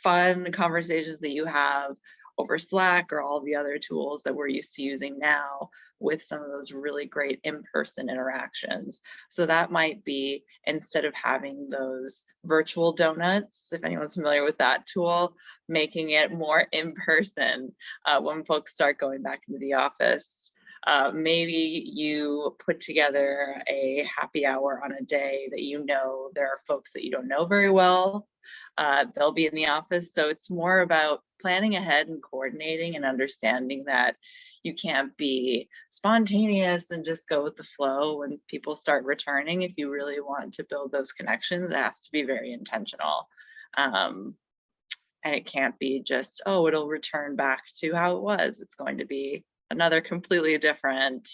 fun conversations that you have over Slack or all the other tools that we're used to using now with some of those really great in-person interactions. So that might be, instead of having those virtual donuts, if anyone's familiar with that tool, making it more in-person when folks start going back into the office. Maybe you put together a happy hour on a day that you know there are folks that you don't know very well. They'll be in the office. So it's more about planning ahead and coordinating and understanding that you can't be spontaneous and just go with the flow when people start returning. If you really want to build those connections, it has to be very intentional. And it can't be just, oh, it'll return back to how it was. It's going to be another completely different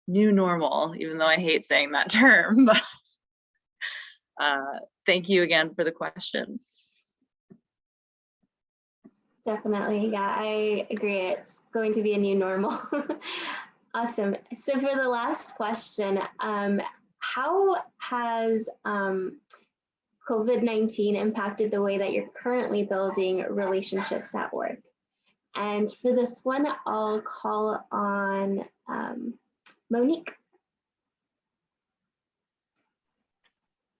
new normal, even though I hate saying that term. But thank you again for the question. Definitely, yeah, I agree. It's going to be a new normal. Awesome. So for the last question, how has COVID-19 impacted the way that you're currently building relationships at work? And for this one, I'll call on Monique.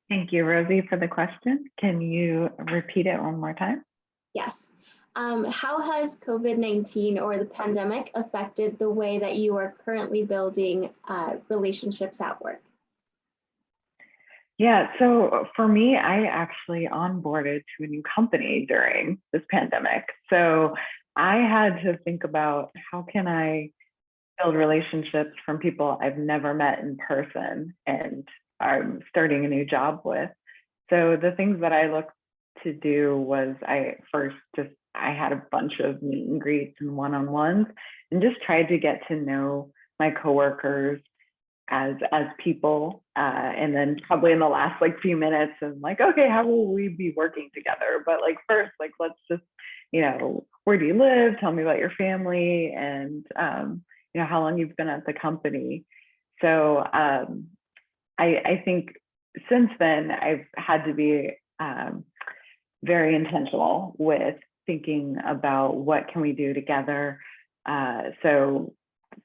Thank you, Rosie, for the question. Can you repeat it one more time? Yes. How has COVID-19 or the pandemic affected the way that you are currently building relationships at work? Yeah, so for me, I actually onboarded to a new company during this pandemic. So I had to think about how can I build relationships from people I've never met in person and I'm starting a new job with. So the things that I looked to do was I had a bunch of meet and greets and one-on-ones and just tried to get to know my coworkers as people, and then probably in the last like few minutes and like, okay, how will we be working together? But like first, like let's just, where do you live? Tell me about your family and how long you've been at the company. So I think since then I've had to be very intentional with thinking about what can we do together. So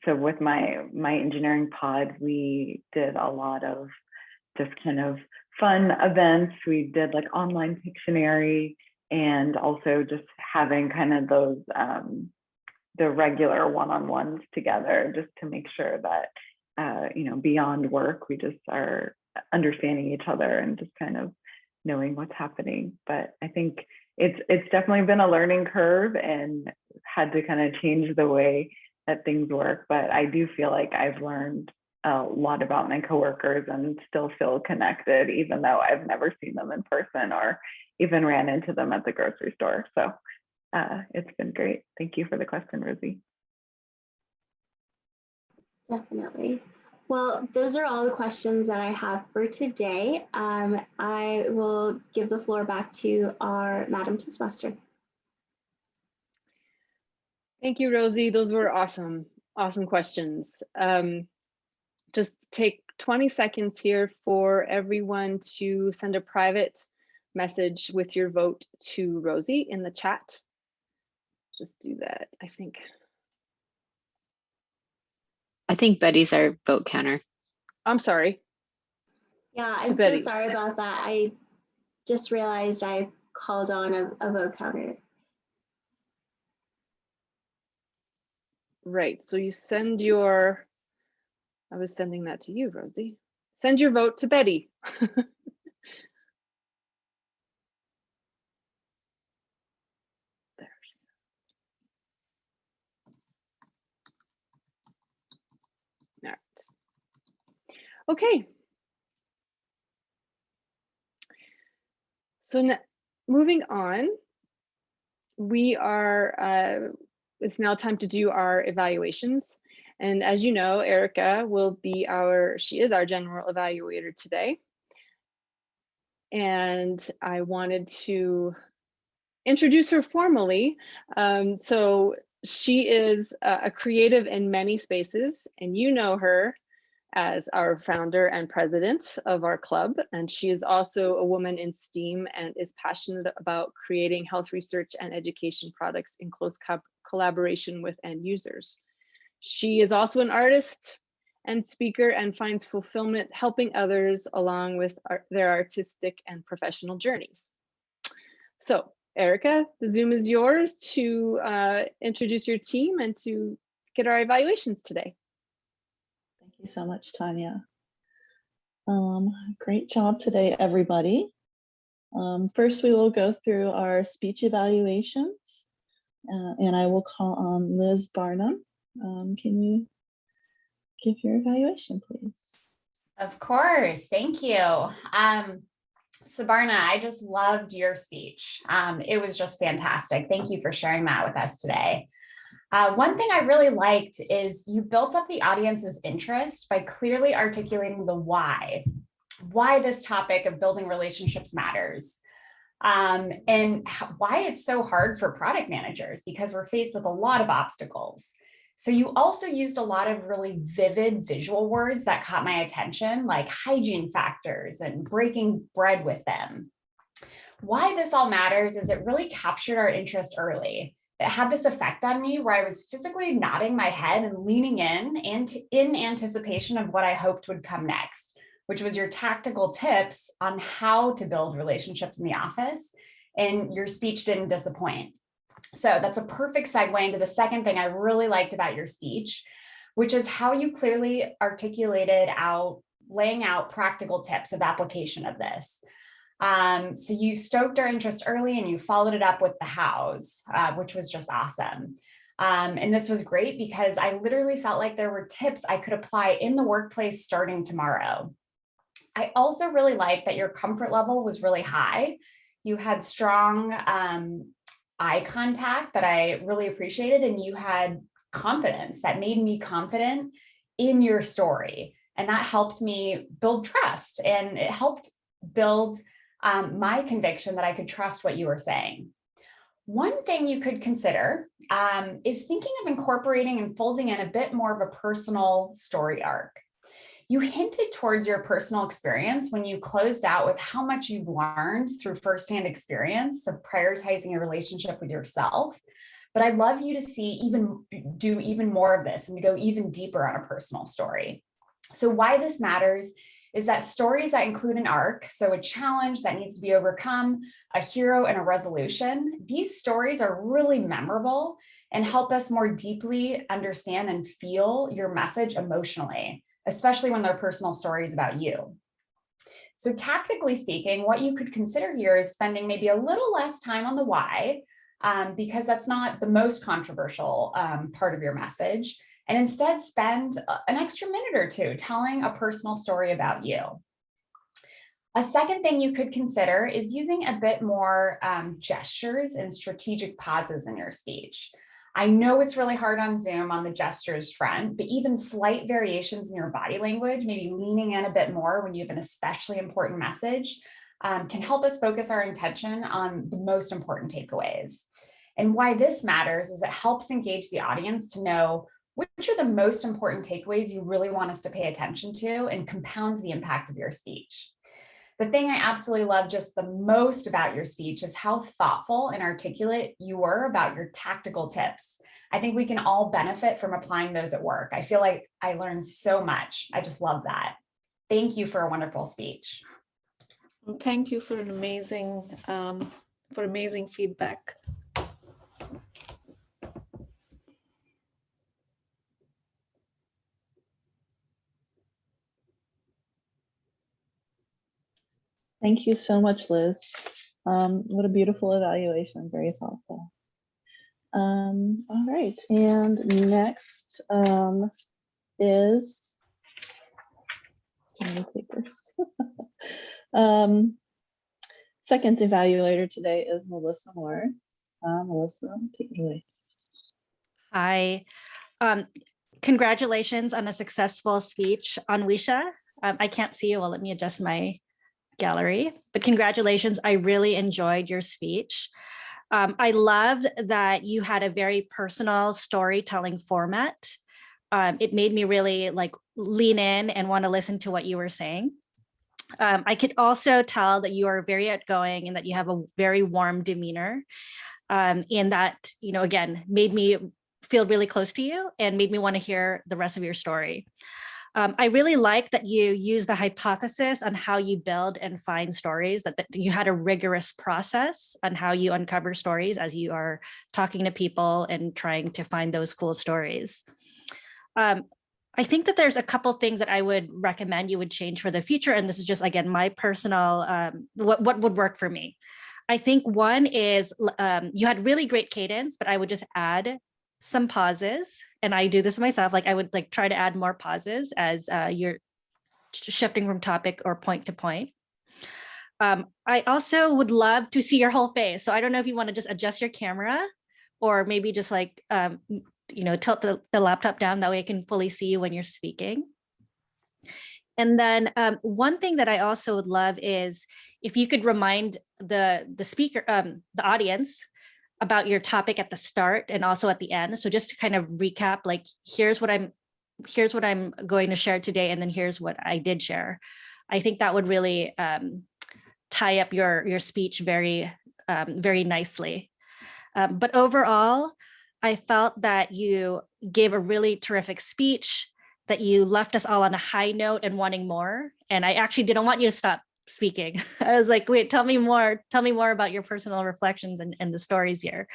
with my engineering pod, we did a lot of just kind of fun events. We did like online Pictionary and also just having kind of those the regular one-on-ones together just to make sure that beyond work we just are understanding each other and just kind of knowing what's happening. But I think it's definitely been a learning curve and had to kind of change the way that things work. But I do feel like I've learned a lot about my coworkers and still feel connected, even though I've never seen them in person or even ran into them at the grocery store. So it's been great. Thank you for the question, Rosie. Definitely. Well, those are all the questions that I have for today. I will give the floor back to our Madam Toastmaster. Thank you, Rosie. Those were awesome questions. Just take 20 seconds here for everyone to send a private message with your vote to Rosie in the chat. Just do that, I think. I think Betty's our vote counter. I'm sorry. Yeah, I'm so sorry about that. I just realized I called on a vote counter. Right, so you send your, I was sending that to you, Rosie. Send your vote to Betty. All right. Okay. So now, moving on, we are, it's now time to do our evaluations. And as you know, Erica will be she is our general evaluator today. And I wanted to introduce her formally. So she is a creative in many spaces, and you know her as our founder and president of our club. And she is also a woman in STEAM and is passionate about creating health research and education products in close collaboration with end users. She is also an artist and speaker and finds fulfillment helping others along with their artistic and professional journeys. So Erica, the Zoom is yours to introduce your team and to get our evaluations today. Thank you so much, Tanya. Great job today, everybody. First, we will go through our speech evaluations, and I will call on Liz Barnum. Can you give your evaluation, please? Of course, thank you. Subarna, I just loved your speech. It was just fantastic. Thank you for sharing that with us today. One thing I really liked is you built up the audience's interest by clearly articulating the why this topic of building relationships matters, and why it's so hard for product managers because we're faced with a lot of obstacles. So you also used a lot of really vivid visual words that caught my attention, like hygiene factors and breaking bread with them. Why this all matters is it really captured our interest early. It had this effect on me where I was physically nodding my head and leaning in and in anticipation of what I hoped would come next, which was your tactical tips on how to build relationships in the office. And your speech didn't disappoint. So that's a perfect segue into the second thing I really liked about your speech, which is how you clearly articulated out, laying out practical tips of application of this. So you stoked our interest early and you followed it up with the hows, which was just awesome. And this was great because I literally felt like there were tips I could apply in the workplace starting tomorrow. I also really liked that your comfort level was really high. You had strong eye contact that I really appreciated, and you had confidence that made me confident in your story. And that helped me build trust, and it helped build my conviction that I could trust what you were saying. One thing you could consider is thinking of incorporating and folding in a bit more of a personal story arc. You hinted towards your personal experience when you closed out with how much you've learned through firsthand experience of prioritizing a relationship with yourself. But I'd love you to do even more of this and to go even deeper on a personal story. So why this matters is that stories that include an arc, so a challenge that needs to be overcome, a hero, and a resolution, these stories are really memorable and help us more deeply understand and feel your message emotionally, especially when they're personal stories about you. So tactically speaking, what you could consider here is spending maybe a little less time on the why, because that's not the most controversial part of your message, and instead spend an extra minute or two telling a personal story about you. A second thing you could consider is using a bit more gestures and strategic pauses in your speech. I know it's really hard on Zoom on the gestures front, but even slight variations in your body language, maybe leaning in a bit more when you have an especially important message, can help us focus our intention on the most important takeaways. And why this matters is it helps engage the audience to know which are the most important takeaways you really want us to pay attention to, and compounds the impact of your speech. The thing I absolutely love just the most about your speech is how thoughtful and articulate you were about your tactical tips. I think we can all benefit from applying those at work. I feel like I learned so much. I just love that. Thank you for a wonderful speech. Well, thank you for an amazing feedback. Thank you so much, Liz. What a beautiful evaluation, very thoughtful. All right, and next is papers. Second evaluator today is Melissa Moore. Melissa, take it away. Hi. Congratulations on a successful speech on Wisha. I can't see you. Well, let me adjust my gallery, but congratulations. I really enjoyed your speech. I loved that you had a very personal storytelling format. It made me really lean in and want to listen to what you were saying. I could also tell that you are very outgoing and that you have a very warm demeanor. And that, again, made me feel really close to you and made me want to hear the rest of your story. I really like that you use the hypothesis on how you build and find stories, that you had a rigorous process on how you uncover stories as you are talking to people and trying to find those cool stories. I think that there's a couple things that I would recommend you would change for the future. And this is just, again, my personal, what would work for me. I think one is you had really great cadence, but I would just add some pauses. And I do this myself. I would try to add more pauses as you're shifting from topic or point to point. I also would love to see your whole face. So I don't know if you want to just adjust your camera or maybe just tilt the laptop down. That way I can fully see you when you're speaking. And then one thing that I also would love is if you could remind the speaker, the audience, about your topic at the start and also at the end. So just to kind of recap, like, here's what I'm going to share today, and then here's what I did share. I think that would really tie up your speech very, very nicely. But overall, I felt that you gave a really terrific speech, that you left us all on a high note and wanting more. And I actually didn't want you to stop speaking. I was like, wait, tell me more about your personal reflections and the stories here.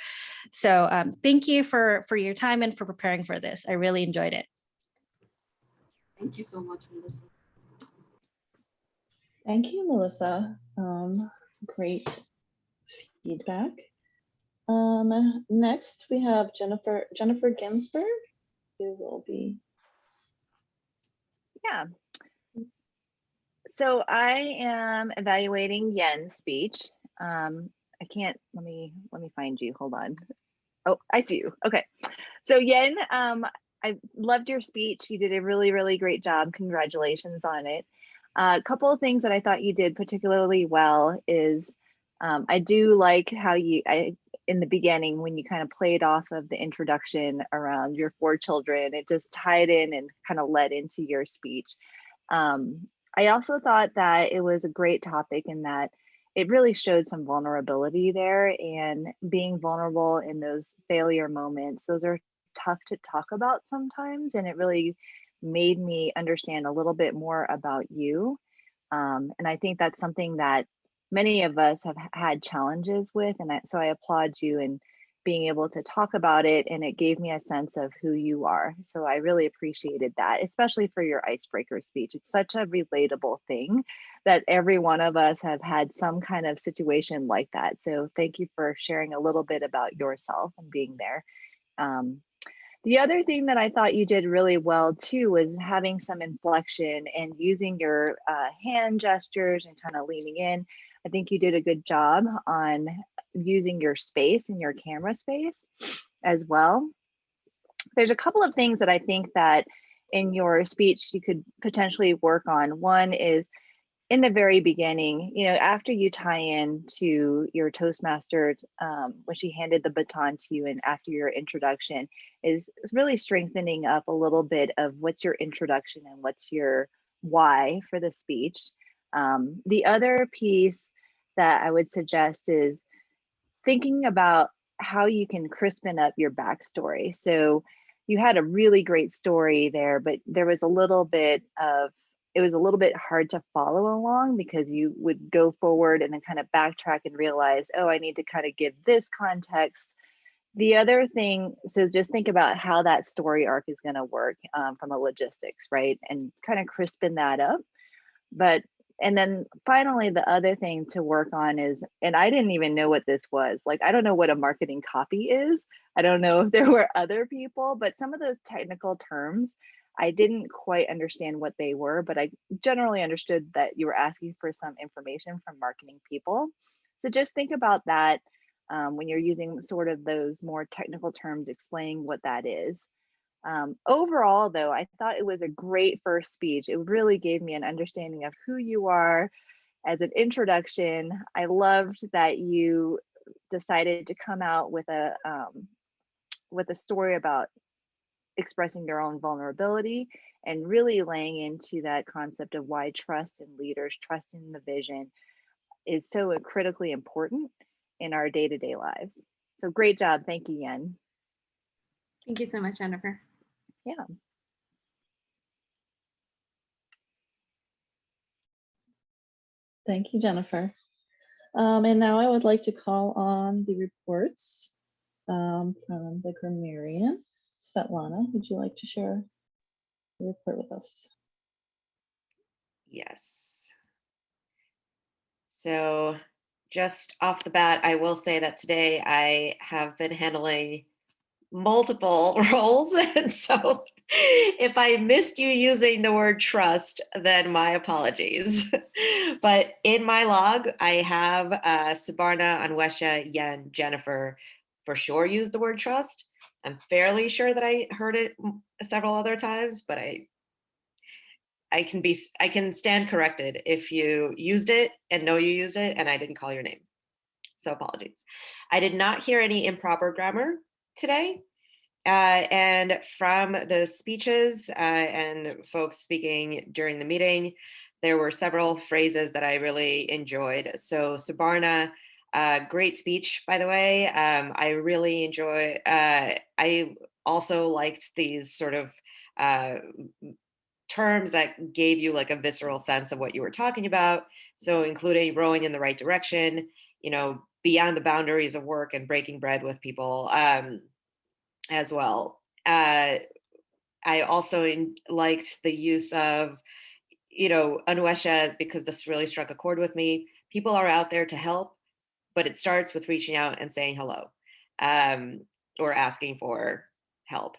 So thank you for your time and for preparing for this. I really enjoyed it. Thank you so much, Melissa. Thank you, Melissa. Great feedback. Next, we have Jennifer Ginsberg, who will be. Yeah. So I am evaluating Yen's speech. I can't, let me find you, hold on. Oh, I see you, okay. So Yen, I loved your speech. You did a really, really great job. Congratulations on it. A couple of things that I thought you did particularly well is I do like how in the beginning, when you kind of played off of the introduction around your 4 children, it just tied in and kind of led into your speech. I also thought that it was a great topic in that it really showed some vulnerability there, and being vulnerable in those failure moments, those are tough to talk about sometimes, and it really made me understand a little bit more about you. And I think that's something that many of us have had challenges with, and so I applaud you in being able to talk about it, and it gave me a sense of who you are. So I really appreciated that, especially for your icebreaker speech. It's such a relatable thing that every one of us have had some kind of situation like that. So thank you for sharing a little bit about yourself and being there. The other thing that I thought you did really well too was having some inflection and using your hand gestures and kind of leaning in. I think you did a good job on using your space and your camera space as well. There's a couple of things that I think that in your speech you could potentially work on. One is in the very beginning, you know, after you tie in to your Toastmasters, when she handed the baton to you and after your introduction, is really strengthening up a little bit of what's your introduction and what's your why for the speech. The other piece that I would suggest is thinking about how you can crispen up your backstory. So you had a really great story there, but there was a little bit of, it was a little bit hard to follow along because you would go forward and then kind of backtrack and realize, oh, I need to kind of give this context. The other thing, so just think about how that story arc is going to work from a logistics, right? And kind of crispen that up. And then finally, the other thing to work on is, and I didn't even know what this was, like, I don't know what a marketing copy is. I don't know if there were other people, but some of those technical terms, I didn't quite understand what they were, but I generally understood that you were asking for some information from marketing people. So just think about that when you're using sort of those more technical terms, explaining what that is. Overall, though, I thought it was a great first speech. It really gave me an understanding of who you are as an introduction. I loved that you decided to come out with a story about expressing your own vulnerability and really laying into that concept of why trust in leaders, trust in the vision is so critically important in our day-to-day lives. So great job. Thank you, Yen. Thank you so much, Jennifer. Yeah. Thank you, Jennifer. And now I would like to call on the reports from the grammarian. Svetlana, would you like to share the report with us? Yes. So just off the bat, I will say that today I have been handling multiple roles. And so if I missed you using the word trust, then my apologies. But in my log, I have Subarna, Anwesha, Yen, Jennifer for sure used the word trust. I'm fairly sure that I heard it several other times, but I can stand corrected if you used it and know you used it and I didn't call your name. So apologies. I did not hear any improper grammar today. And from the speeches and folks speaking during the meeting, there were several phrases that I really enjoyed. So Subarna, great speech, by the way. I really enjoy, I also liked these sort of terms that gave you like a visceral sense of what you were talking about. So including rowing in the right direction, you know, beyond the boundaries of work and breaking bread with people as well. I also liked the use of, you know, Anuesha, because this really struck a chord with me. People are out there to help, but it starts with reaching out and saying hello, or asking for help.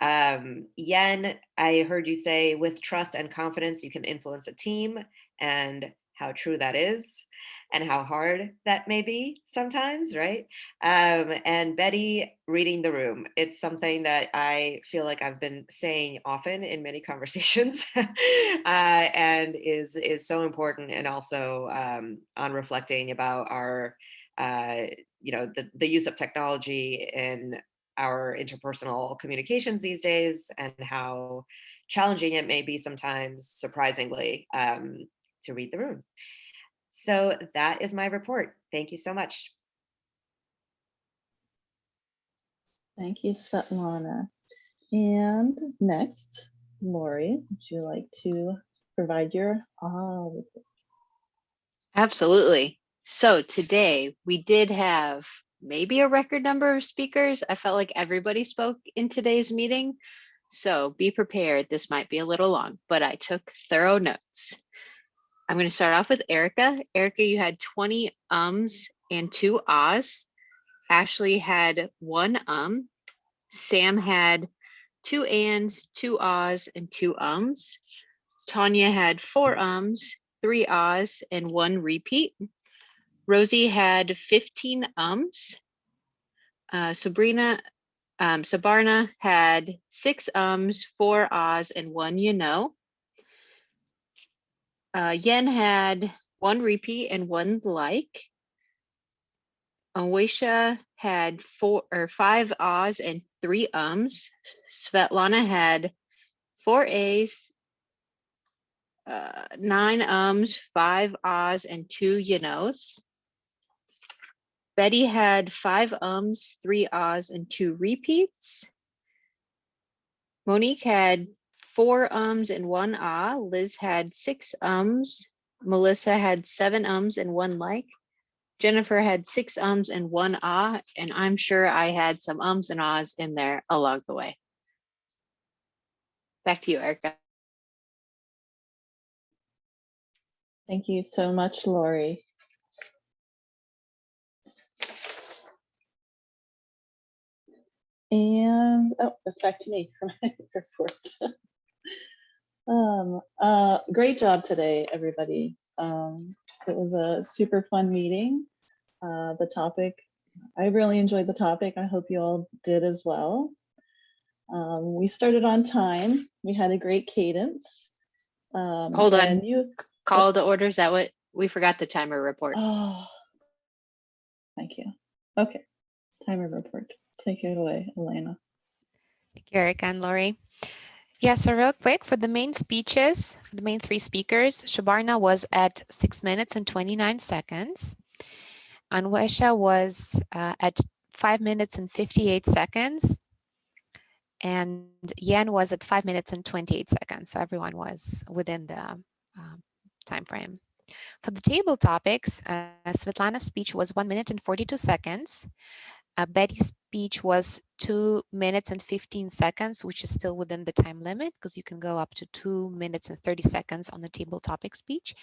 Yen, I heard you say with trust and confidence, you can influence a team, and how true that is and how hard that may be sometimes, right? And Betty, reading the room. It's something that I feel like I've been saying often in many conversations and is so important, and also on reflecting about our, you know, the use of technology in our interpersonal communications these days, and how challenging it may be sometimes, surprisingly, to read the room. So that is my report. Thank you so much. Thank you, Svetlana. And next, Lori, would you like to provide your report? Absolutely. So today we did have maybe a record number of speakers. I felt like everybody spoke in today's meeting. So be prepared. This might be a little long, but I took thorough notes. I'm going to start off with Erica. Erica, you had 20 ums and 2 ahs. Ashley had 1 Sam had 2 ands, 2 ahs, and 2 ums. Tanya had 4 ums, 3 ahs, and 1 repeat. Rosie had 15 ums. Sabrina, Sabarna had 6 ums, 4 ahs, and 1 you know. Yen had 1 repeat and 1 like. Awisha had 5 ahs and 3 ums. Svetlana had 4 A's, 9 ums, 5 ahs, and 2 you knows. Betty had 5 ums, 3 ahs, and 2 repeats. Monique had 4 ums and 1 ah. Liz had 6 ums. Melissa had 7 ums and 1 like. Jennifer had 6 ums and 1 ah, and I'm sure I had some ums and ahs in there along the way. Back to you, Erica. Thank you so much, Lori. And it's back to me for my report. Great job today, everybody. It was a super fun meeting. The topic, I really enjoyed the topic. I hope you all did as well. We started on time. We had a great cadence. Hold on. Call to order. Is that what we forgot? The timer report. Oh, thank you. Okay, timer report. Take it away, Elena. Thank you, Erica and Lori. Yeah, so real quick, for the main speeches, for the main 3 speakers, Subarna was at 6 minutes and 29 seconds. Anwesha was at 5 minutes and 58 seconds. And Yen was at 5 minutes and 28 seconds. So everyone was within the time frame. For the table topics, Svetlana's speech was 1 minute and 42 seconds. Betty's speech was 2 minutes and 15 seconds, which is still within the time limit because you can go up to 2 minutes and 30 seconds on the table topic speech.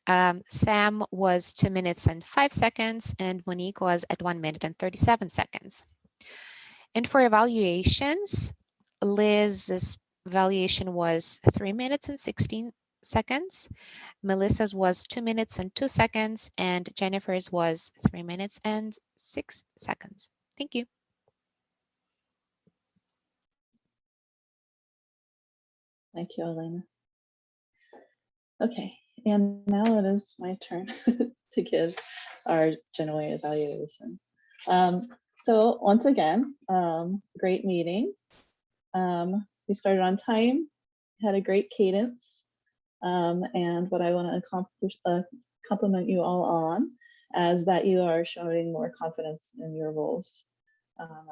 Sam was 2 minutes and 5 seconds, and Monique was at 1 minute and 37 seconds. And for evaluations, Liz's evaluation was 3 minutes and 16 seconds. Melissa's was 2 minutes and 2 seconds, and Jennifer's was 3 minutes and 6 seconds. Thank you. Thank you, Elena. Okay, And now it is my turn to give our general evaluation. So once again, great meeting. We started on time, had a great cadence. And what I want to compliment you all on is that you are showing more confidence in your roles.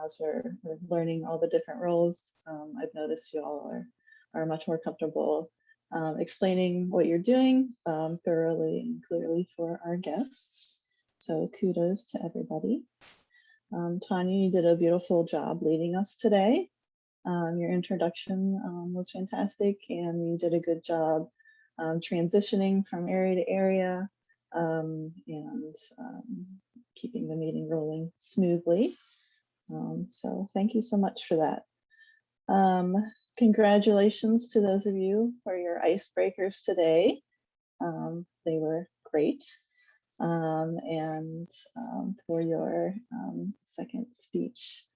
As we're learning all the different roles, I've noticed you all are much more comfortable explaining what you're doing thoroughly and clearly for our guests. So kudos to everybody. Tanya, you did a beautiful job leading us today. Your introduction was fantastic, and you did a good job transitioning from area to area and keeping the meeting rolling smoothly. So thank you so much for that. Congratulations to those of you for your icebreakers today. They were great. And for your second speech.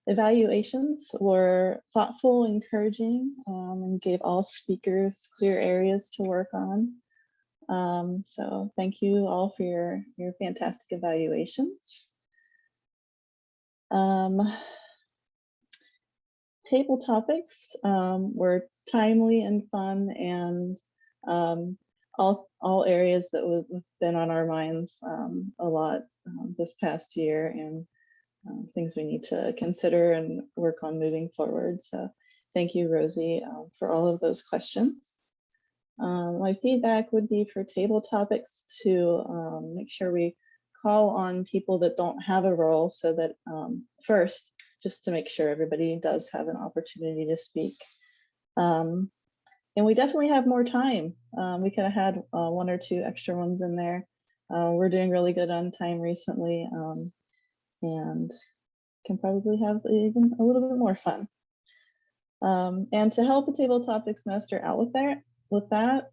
Evaluations were thoughtful, encouraging, and gave all speakers clear areas to work on. So thank you all for your fantastic evaluations. Table topics were timely and fun, and all areas that have been on our minds a lot this past year, and things we need to consider and work on moving forward. So thank you, Rosie, for all of those questions. My feedback would be for table topics to make sure we call on people that don't have a role, so that first, just to make sure everybody does have an opportunity to speak. And we definitely have more time. We could have had 1 or 2 extra ones in there. We're doing really good on time recently, and can probably have even a little bit more fun. And to help the table topics master out with that,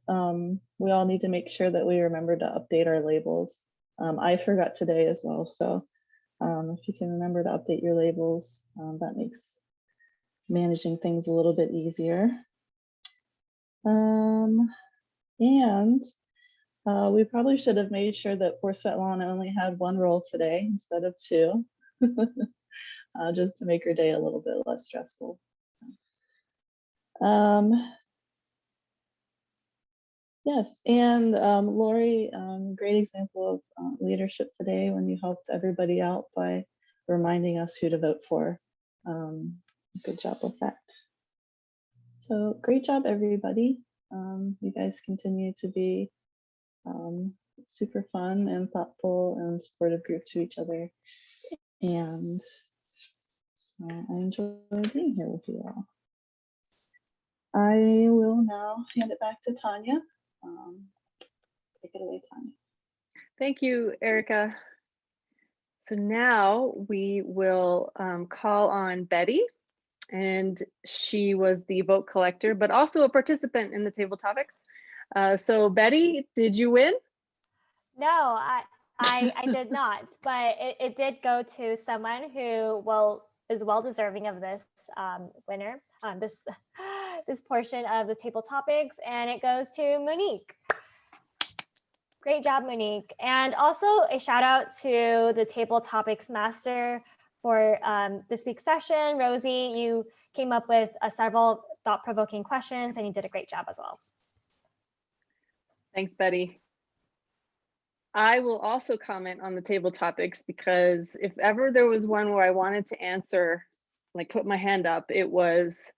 we all need to make sure that we remember to update our labels. I forgot today as well, so if you can remember to update your labels, that makes managing things a little bit easier. And we probably should have made sure that poor Svetlana only had 1 role today instead of 2, just to make her day a little bit less stressful. Yes, and Lori, great example of leadership today when you helped everybody out by reminding us who to vote for. Good job with that. So great job, everybody. You guys continue to be super fun and thoughtful and supportive group to each other. And I enjoy being here with you all. I will now hand it back to Tanya. Take it away, Tanya. Thank you, Erica. So now we will call on Betty, and she was the vote collector, but also a participant in the table topics. So Betty, did you win? No, I did not, but it did go to someone who is well deserving of this winner, this portion of the table topics, and it goes to Monique. Great job, Monique. And also a shout out to the table topics master for this week's session. Rosie, you came up with several thought-provoking questions, and you did a great job as well. Thanks, Betty. I will also comment on the table topics, because if ever there was one where I wanted to answer, like put my hand up, it was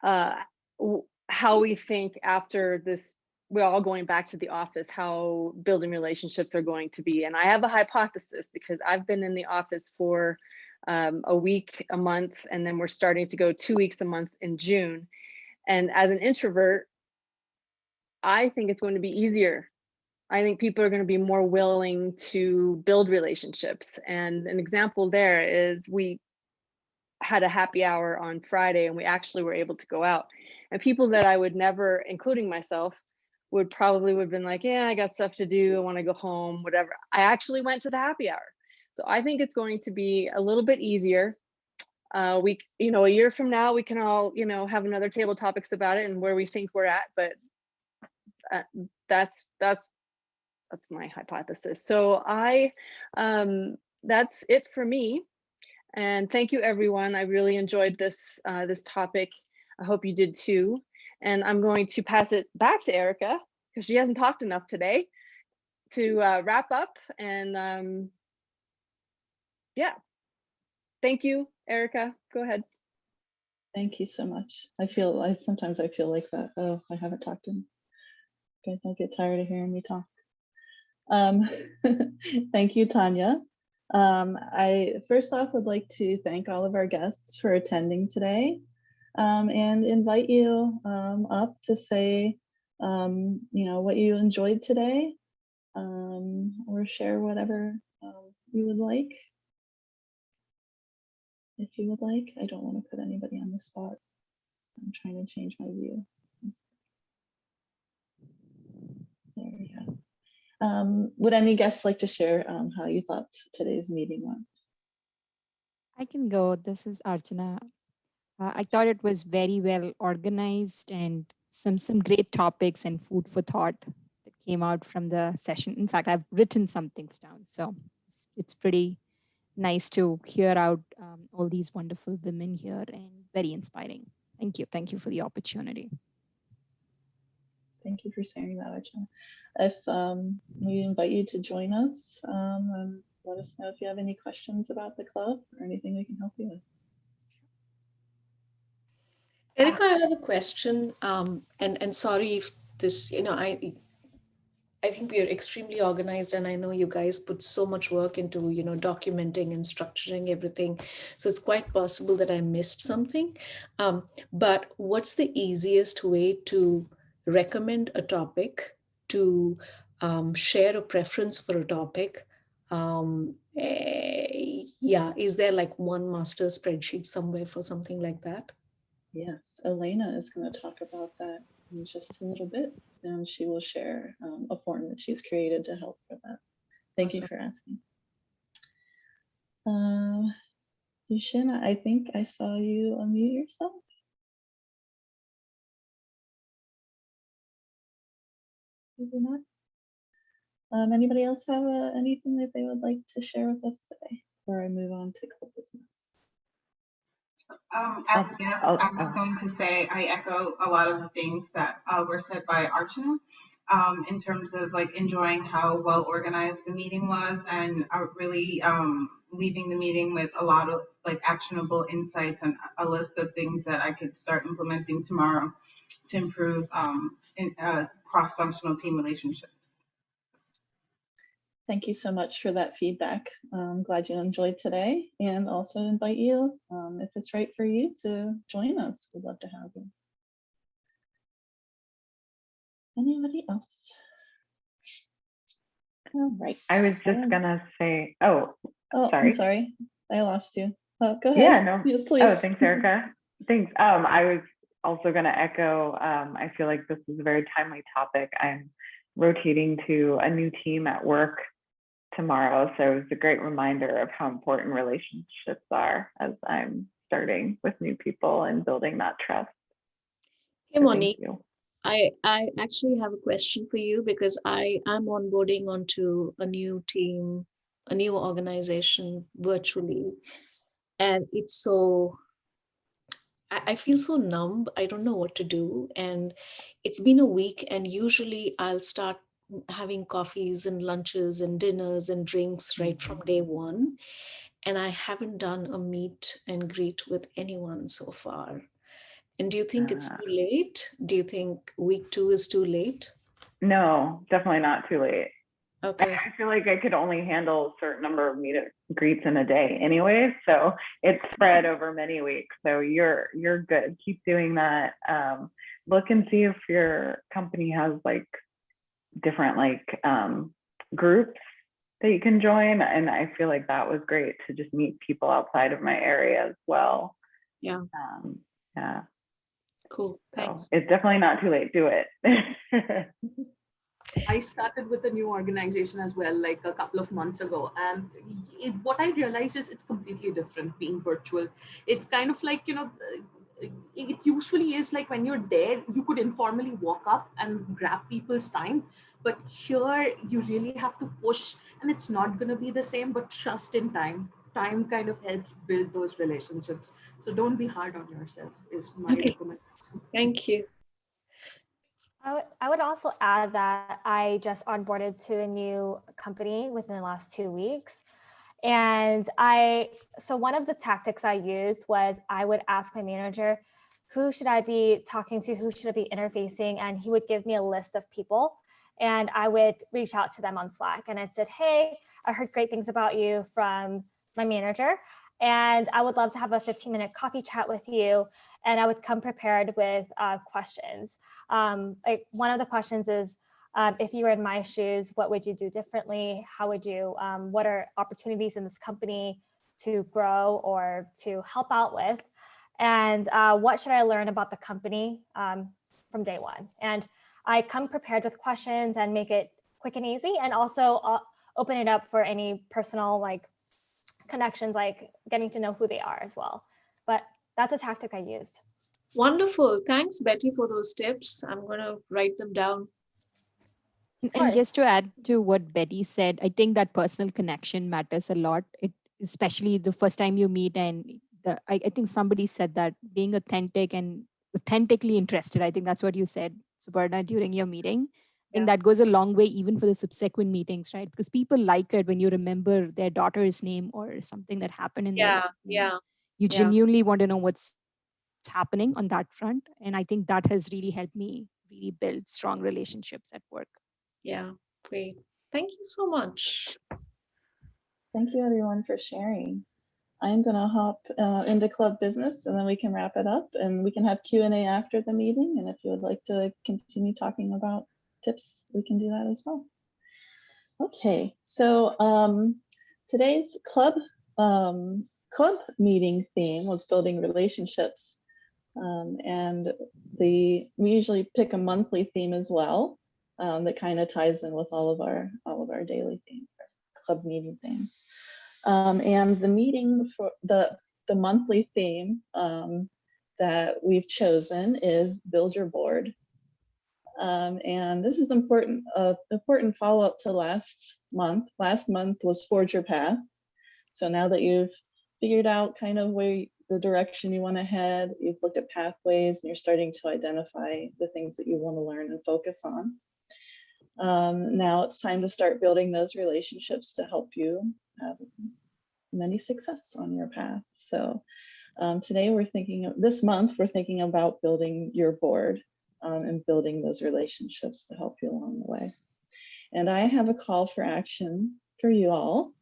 how we think after this, we're all going back to the office, how building relationships are going to be. And I have a hypothesis, because I've been in the office for a week, a month, and then we're starting to go 2 weeks a month in June. And as an introvert, I think it's going to be easier. I think people are going to be more willing to build relationships. And an example there is we had a happy hour on Friday, and we actually were able to go out. And people that I would never, including myself, would have been like, yeah, I got stuff to do, I want to go home, whatever. I actually went to the happy hour. So I think it's going to be a little bit easier. a year from now, we can all, have another table topics about it and where we think we're at, but that's my hypothesis. So that's it for me. And thank you, everyone. I really enjoyed this topic. I hope you did too. And I'm going to pass it back to Erica because she hasn't talked enough today to wrap up. And yeah, thank you, Erica. Go ahead. Thank you so much. Sometimes I feel like that. Oh, I haven't talked to him. You guys don't get tired of hearing me talk. Thank you, Tanya. I first off would like to thank all of our guests for attending today and invite you up to say, what you enjoyed today or share whatever you would like. If you would like, I don't want to put anybody on the spot. I'm trying to change my view. There we go. Would any guests like to share how you thought today's meeting went? I can go. This is Archana. I thought it was very well organized and some great topics and food for thought that came out from the session. In fact, I've written some things down, so it's pretty nice to hear out all these wonderful women here and very inspiring. Thank you. Thank you for the opportunity. Thank you for sharing that, Archana. If we invite you to join us and let us know if you have any questions about the club or anything we can help you with. Erica, I have a question, and sorry if this, I think we are extremely organized, and I know you guys put so much work into, documenting and structuring everything. So it's quite possible that I missed something. But what's the easiest way to recommend a topic, to share a preference for a topic? Is there like one master spreadsheet somewhere for something like that? Yes, Elena is going to talk about that in just a little bit, and she will share a form that she's created to help for that. Thank you for asking. Yushin, I think I saw you unmute yourself. Did you not? Anybody else have anything that they would like to share with us today before I move on to club business? As a guest, I was going to say I echo a lot of the things that were said by Archana in terms of like enjoying how well organized the meeting was and really leaving the meeting with a lot of like actionable insights and a list of things that I could start implementing tomorrow to improve cross-functional team relationships. Thank you so much for that feedback. I'm glad you enjoyed today, and also invite you, if it's right for you, to join us. We'd love to have you. Anybody else? All right. I was just gonna say, oh, sorry. I'm sorry. I lost you. Go ahead. Yeah, no. Yes, please. Oh, thanks, Erica. Thanks. I was also gonna echo, I feel like this is a very timely topic. I'm rotating to a new team at work tomorrow, so it's a great reminder of how important relationships are as I'm starting with new people and building that trust. Hey, Monique, I actually have a question for you because I am onboarding onto a new team, a new organization virtually, and it's so, I feel so numb. I don't know what to do, and it's been a week, and usually I'll start having coffees and lunches and dinners and drinks right from day one. And I haven't done a meet and greet with anyone so far. And do you think it's too late? Do you think week 2 is too late? No, definitely not too late. Okay. I feel like I could only handle a certain number of meet and greets in a day anyway, so it's spread over many weeks. So you're good. Keep doing that. Look and see if your company has like different groups that you can join, and I feel like that was great to just meet people outside of my area as well. Yeah. Yeah. Cool. Thanks. So it's definitely not too late. Do it. I started with a new organization as well, like a couple of months ago, and what I realize is it's completely different being virtual. It's kind of like, you know, it usually is like when you're there, you could informally walk up and grab people's time. But here you really have to push, and it's not going to be the same, but trust in time. Time kind of helps build those relationships. So don't be hard on yourself is my recommendation. Thank you. I would also add that I just onboarded to a new company within the last 2 weeks. And so one of the tactics I used was I would ask my manager, who should I be talking to? Who should I be interfacing? And he would give me a list of people. And I would reach out to them on Slack. And I said, hey, I heard great things about you from my manager. And I would love to have a 15-minute coffee chat with you. And I would come prepared with questions. Like one of the questions is, if you were in my shoes, what would you do differently? How would you, what are opportunities in this company to grow or to help out with? And what should I learn about the company from day one? And I come prepared with questions and make it quick and easy, and also open it up for any personal like connections, like getting to know who they are as well. But that's a tactic I used. Wonderful. Thanks, Betty, for those tips. I'm going to write them down. And just to add to what Betty said, I think that personal connection matters a lot. Especially the first time you meet, and I think somebody said that being authentic and authentically interested. I think that's what you said, Suparna, during your meeting. I think that goes a long way even for the subsequent meetings, right? Because people like it when you remember their daughter's name or something that happened in their life. You genuinely want to know what's happening on that front. And I think that has really helped me really build strong relationships at work. Yeah, great. Thank you so much. Thank you everyone for sharing. I'm going to hop into club business and then we can wrap it up and we can have Q&A after the meeting. And if you would like to continue talking about tips, we can do that as well. Okay, so today's club meeting theme was building relationships. And we usually pick a monthly theme as well that kind of ties in with all of our daily themes, club meeting themes. And the meeting for the monthly theme that we've chosen is build your board. And this is important follow-up to last month. Last month was forge your path. So now that you've figured out kind of where the direction you want to head, you've looked at pathways and you're starting to identify the things that you want to learn and focus on. Now it's time to start building those relationships to help you have many success on your path. So today this month we're thinking about building your board and building those relationships to help you along the way. And I have a call for action for you all,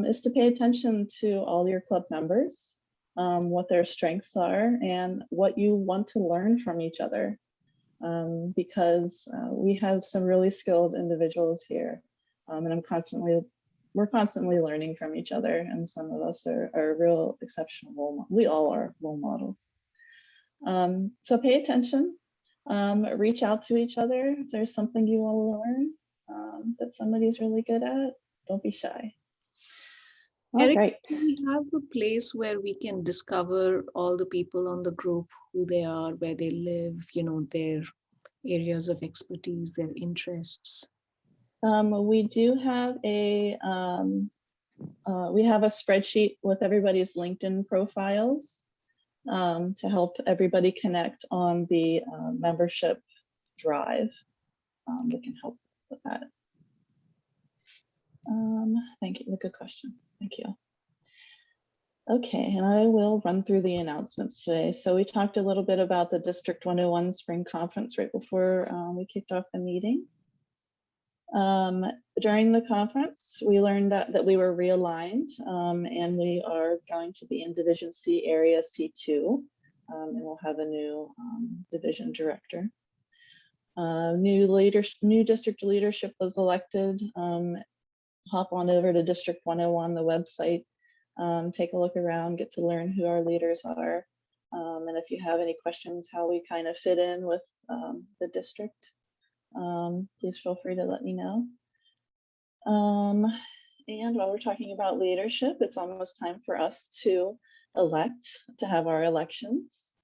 is to pay attention to all your club members, what their strengths are and what you want to learn from each other. Because we have some really skilled individuals here, and we're constantly learning from each other, and some of us are real exceptional role models. We all are role models. So pay attention, reach out to each other. If there's something you want to learn that somebody's really good at, don't be shy. All Eric, right. do we have a place where we can discover all the people on the group, who they are, where they live, you know, their areas of expertise, their interests? We do have a spreadsheet with everybody's LinkedIn profiles to help everybody connect on the membership drive. We can help with that. Thank you. Good question. Thank you. Okay, and I will run through the announcements today. So we talked a little bit about the District 101 Spring Conference right before we kicked off the meeting. During the conference, we learned that we were realigned and we are going to be in Division C Area C2, and we'll have a new division director. New district leadership was elected. Hop on over to District 101, the website, take a look around, get to learn who our leaders are. And if you have any questions how we kind of fit in with the district, please feel free to let me know. And while we're talking about leadership, it's almost time for us to have our elections.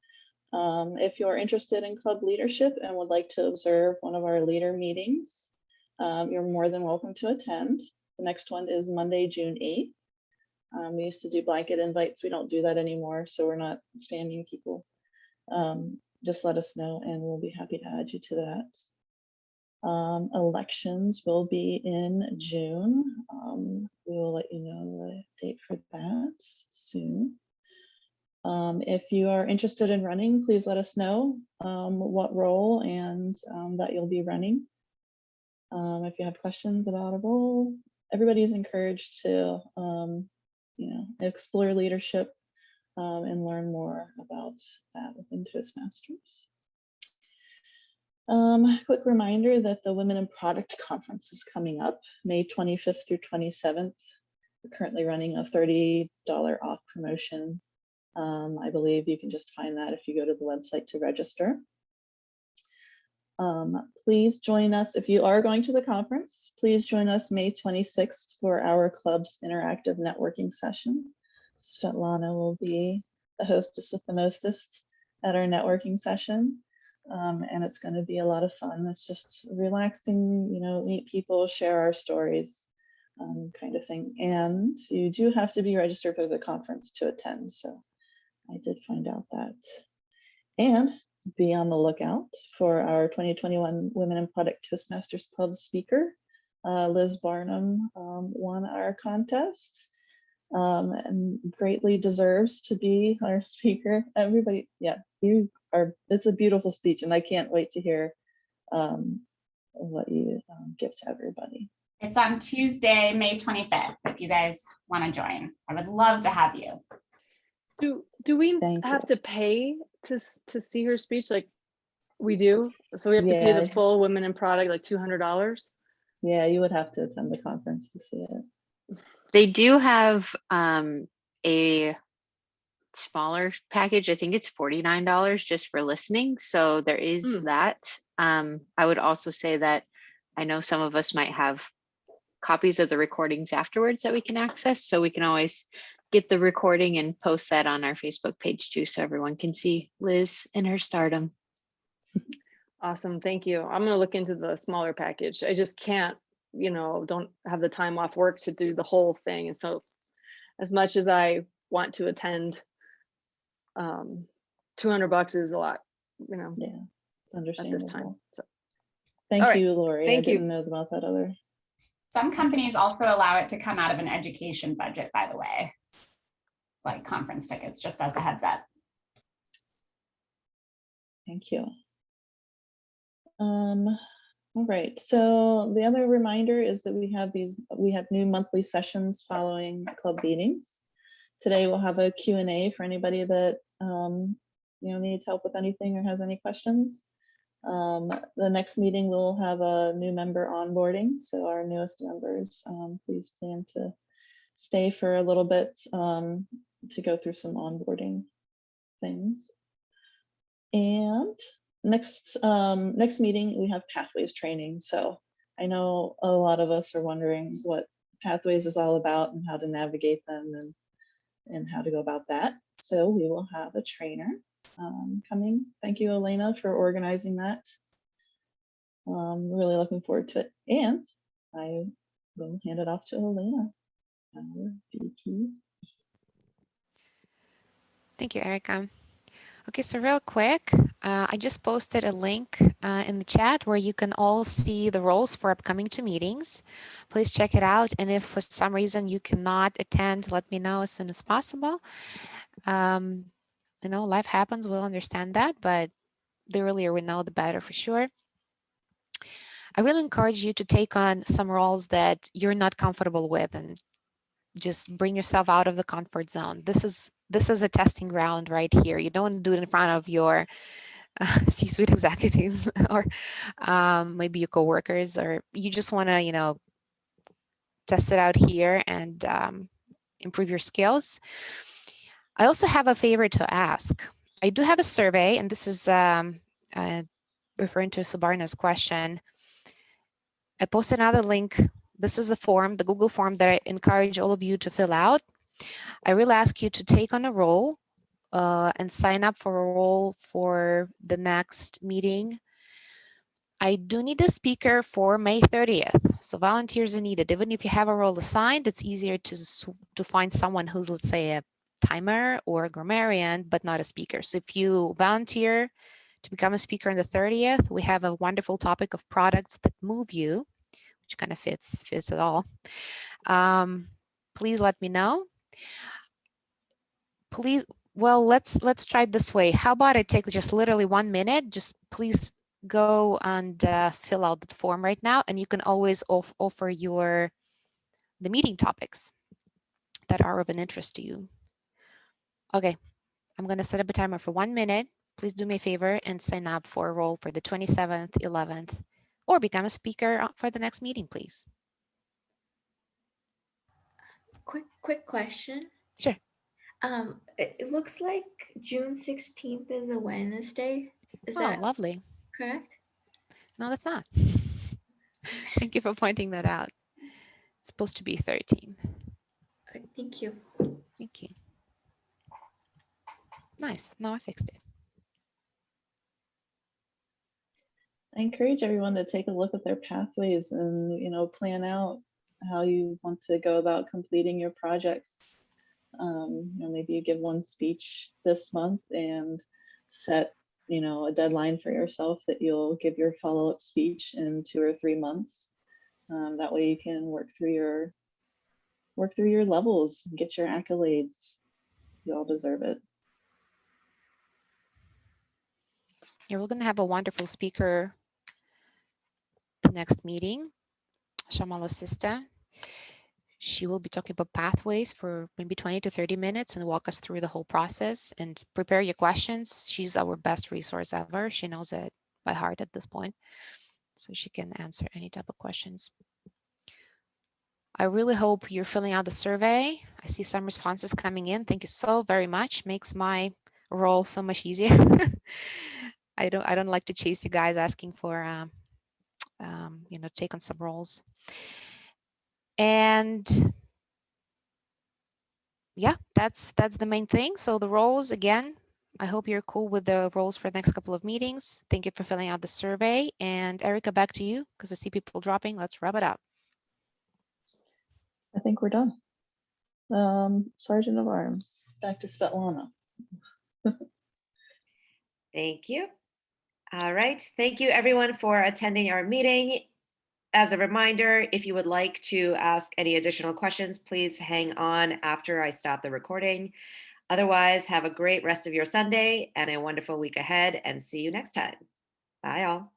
If you're interested in club leadership and would like to observe one of our leader meetings, you're more than welcome to attend. The next one is Monday, June 8th. We used to do blanket invites. We don't do that anymore, so we're not spamming people. Just let us know and we'll be happy to add you to that. Elections will be in June. We will let you know the date for that soon. If you are interested in running, please let us know what role and that you'll be running. If you have questions about a role, everybody is encouraged to explore leadership and learn more about that within Toastmasters. Quick reminder that the Women in Product Conference is coming up May 25th through 27th. We're currently running a $30 off promotion. I believe you can just find that if you go to the website to register. Please join us if you are going to the conference. Please join us May 26th for our club's interactive networking session. Svetlana will be the hostess with the mostest at our networking session. And it's going to be a lot of fun. It's just relaxing, meet people, share our stories, kind of thing. And you do have to be registered for the conference to attend. So I did find out that. And be on the lookout for our 2021 Women in Product Toastmasters Club speaker. Liz Barnum won our contest and greatly deserves to be our speaker. Everybody, yeah, it's a beautiful speech and I can't wait to hear what you give to everybody. It's on Tuesday, May 25th, if you guys want to join. I would love to have you. Do we have to pay to see her speech? Like we do? So we have to pay the full Women in Product, like $200? Yeah, you would have to attend the conference to see it. They do have a smaller package. I think it's $49 just for listening. So there is that. I would also say that I know some of us might have copies of the recordings afterwards that we can access. So we can always get the recording and post that on our Facebook page too, so everyone can see Liz and her stardom. Awesome, thank you. I'm gonna look into the smaller package. I just can't, don't have the time off work to do the whole thing. And so as much as I want to attend, $200 is a lot, Yeah, it's understandable. At this time. So. Thank you, Lori. Thank I you. didn't know about that other. Some companies also allow it to come out of an education budget, by the way, like conference tickets, just as a heads up. Thank you. All right, so the other reminder is that we have new monthly sessions following club meetings. Today we'll have a Q&A for anybody that needs help with anything or has any questions. The next meeting we'll have a new member onboarding, so our newest members, please plan to stay for a little bit to go through some onboarding things. And next meeting we have Pathways training. So I know a lot of us are wondering what Pathways is all about and how to navigate them and how to go about that. So we will have a trainer coming. Thank you, Elena, for organizing that. Really looking forward to it. And I will hand it off to Elena, our VP. Thank you, Erica. Okay, so real quick, I just posted a link in the chat where you can all see the roles for upcoming 2 meetings. Please check it out. And if for some reason you cannot attend, let me know as soon as possible. Life happens, we'll understand that, but the earlier we know, the better for sure. I really encourage you to take on some roles that you're not comfortable with and just bring yourself out of the comfort zone. This is a testing ground right here. You don't want to do it in front of your C-suite executives or maybe your coworkers, or you just want to, test it out here and improve your skills. I also have a favor to ask. I do have a survey, and this is referring to Subarna's question. I posted another link this is the form, the Google form that I encourage all of you to fill out. I will ask you to take on a role and sign up for a role for the next meeting. I do need a speaker for May 30th, so volunteers are needed. Even if you have a role assigned, it's easier to find someone who's, let's say, a timer or a grammarian, but not a speaker. So if you volunteer to become a speaker on the 30th, we have a wonderful topic of products that move you, which kind of fits it all. Please let me know. Please, well, let's try it this way. How about I take just literally 1 minute? Just please go and fill out the form right now, and you can always offer the meeting topics that are of an interest to you. Okay, I'm going to set up a timer for 1 minute. Please do me a favor and sign up for a role for the 27th, 11th, or become a speaker for the next meeting, please. Quick question. Sure. It looks like June 16th is a Wednesday. Is Oh, that lovely. correct? No, that's not. Thank you for pointing that out. It's supposed to be 13. Thank you. Thank you. Nice. Now I fixed it. I encourage everyone to take a look at their pathways and, plan out how you want to go about completing your projects. Maybe you give one speech this month and set, a deadline for yourself that you'll give your follow-up speech in 2 or 3 months. That way you can work through your levels, get your accolades. You all deserve it. Yeah, we're going to have a wonderful speaker the next meeting, Shamala Sista. She will be talking about pathways for maybe 20 to 30 minutes and walk us through the whole process and prepare your questions. She's our best resource ever. She knows it by heart at this point, so she can answer any type of questions. I really hope you're filling out the survey. I see some responses coming in. Thank you so very much. Makes my role so much easier. I don't like to chase you guys asking for take on some roles. And yeah, that's the main thing. So the roles, again, I hope you're cool with the roles for the next couple of meetings. Thank you for filling out the survey. And Erica, back to you, because I see people dropping. Let's wrap it up. I think we're done. Sergeant of Arms, back to Svetlana. Thank you. All right. Thank you, everyone, for attending our meeting. As a reminder, if you would like to ask any additional questions, please hang on after I stop the recording. Otherwise, have a great rest of your Sunday and a wonderful week ahead, and see you next time. Bye, all.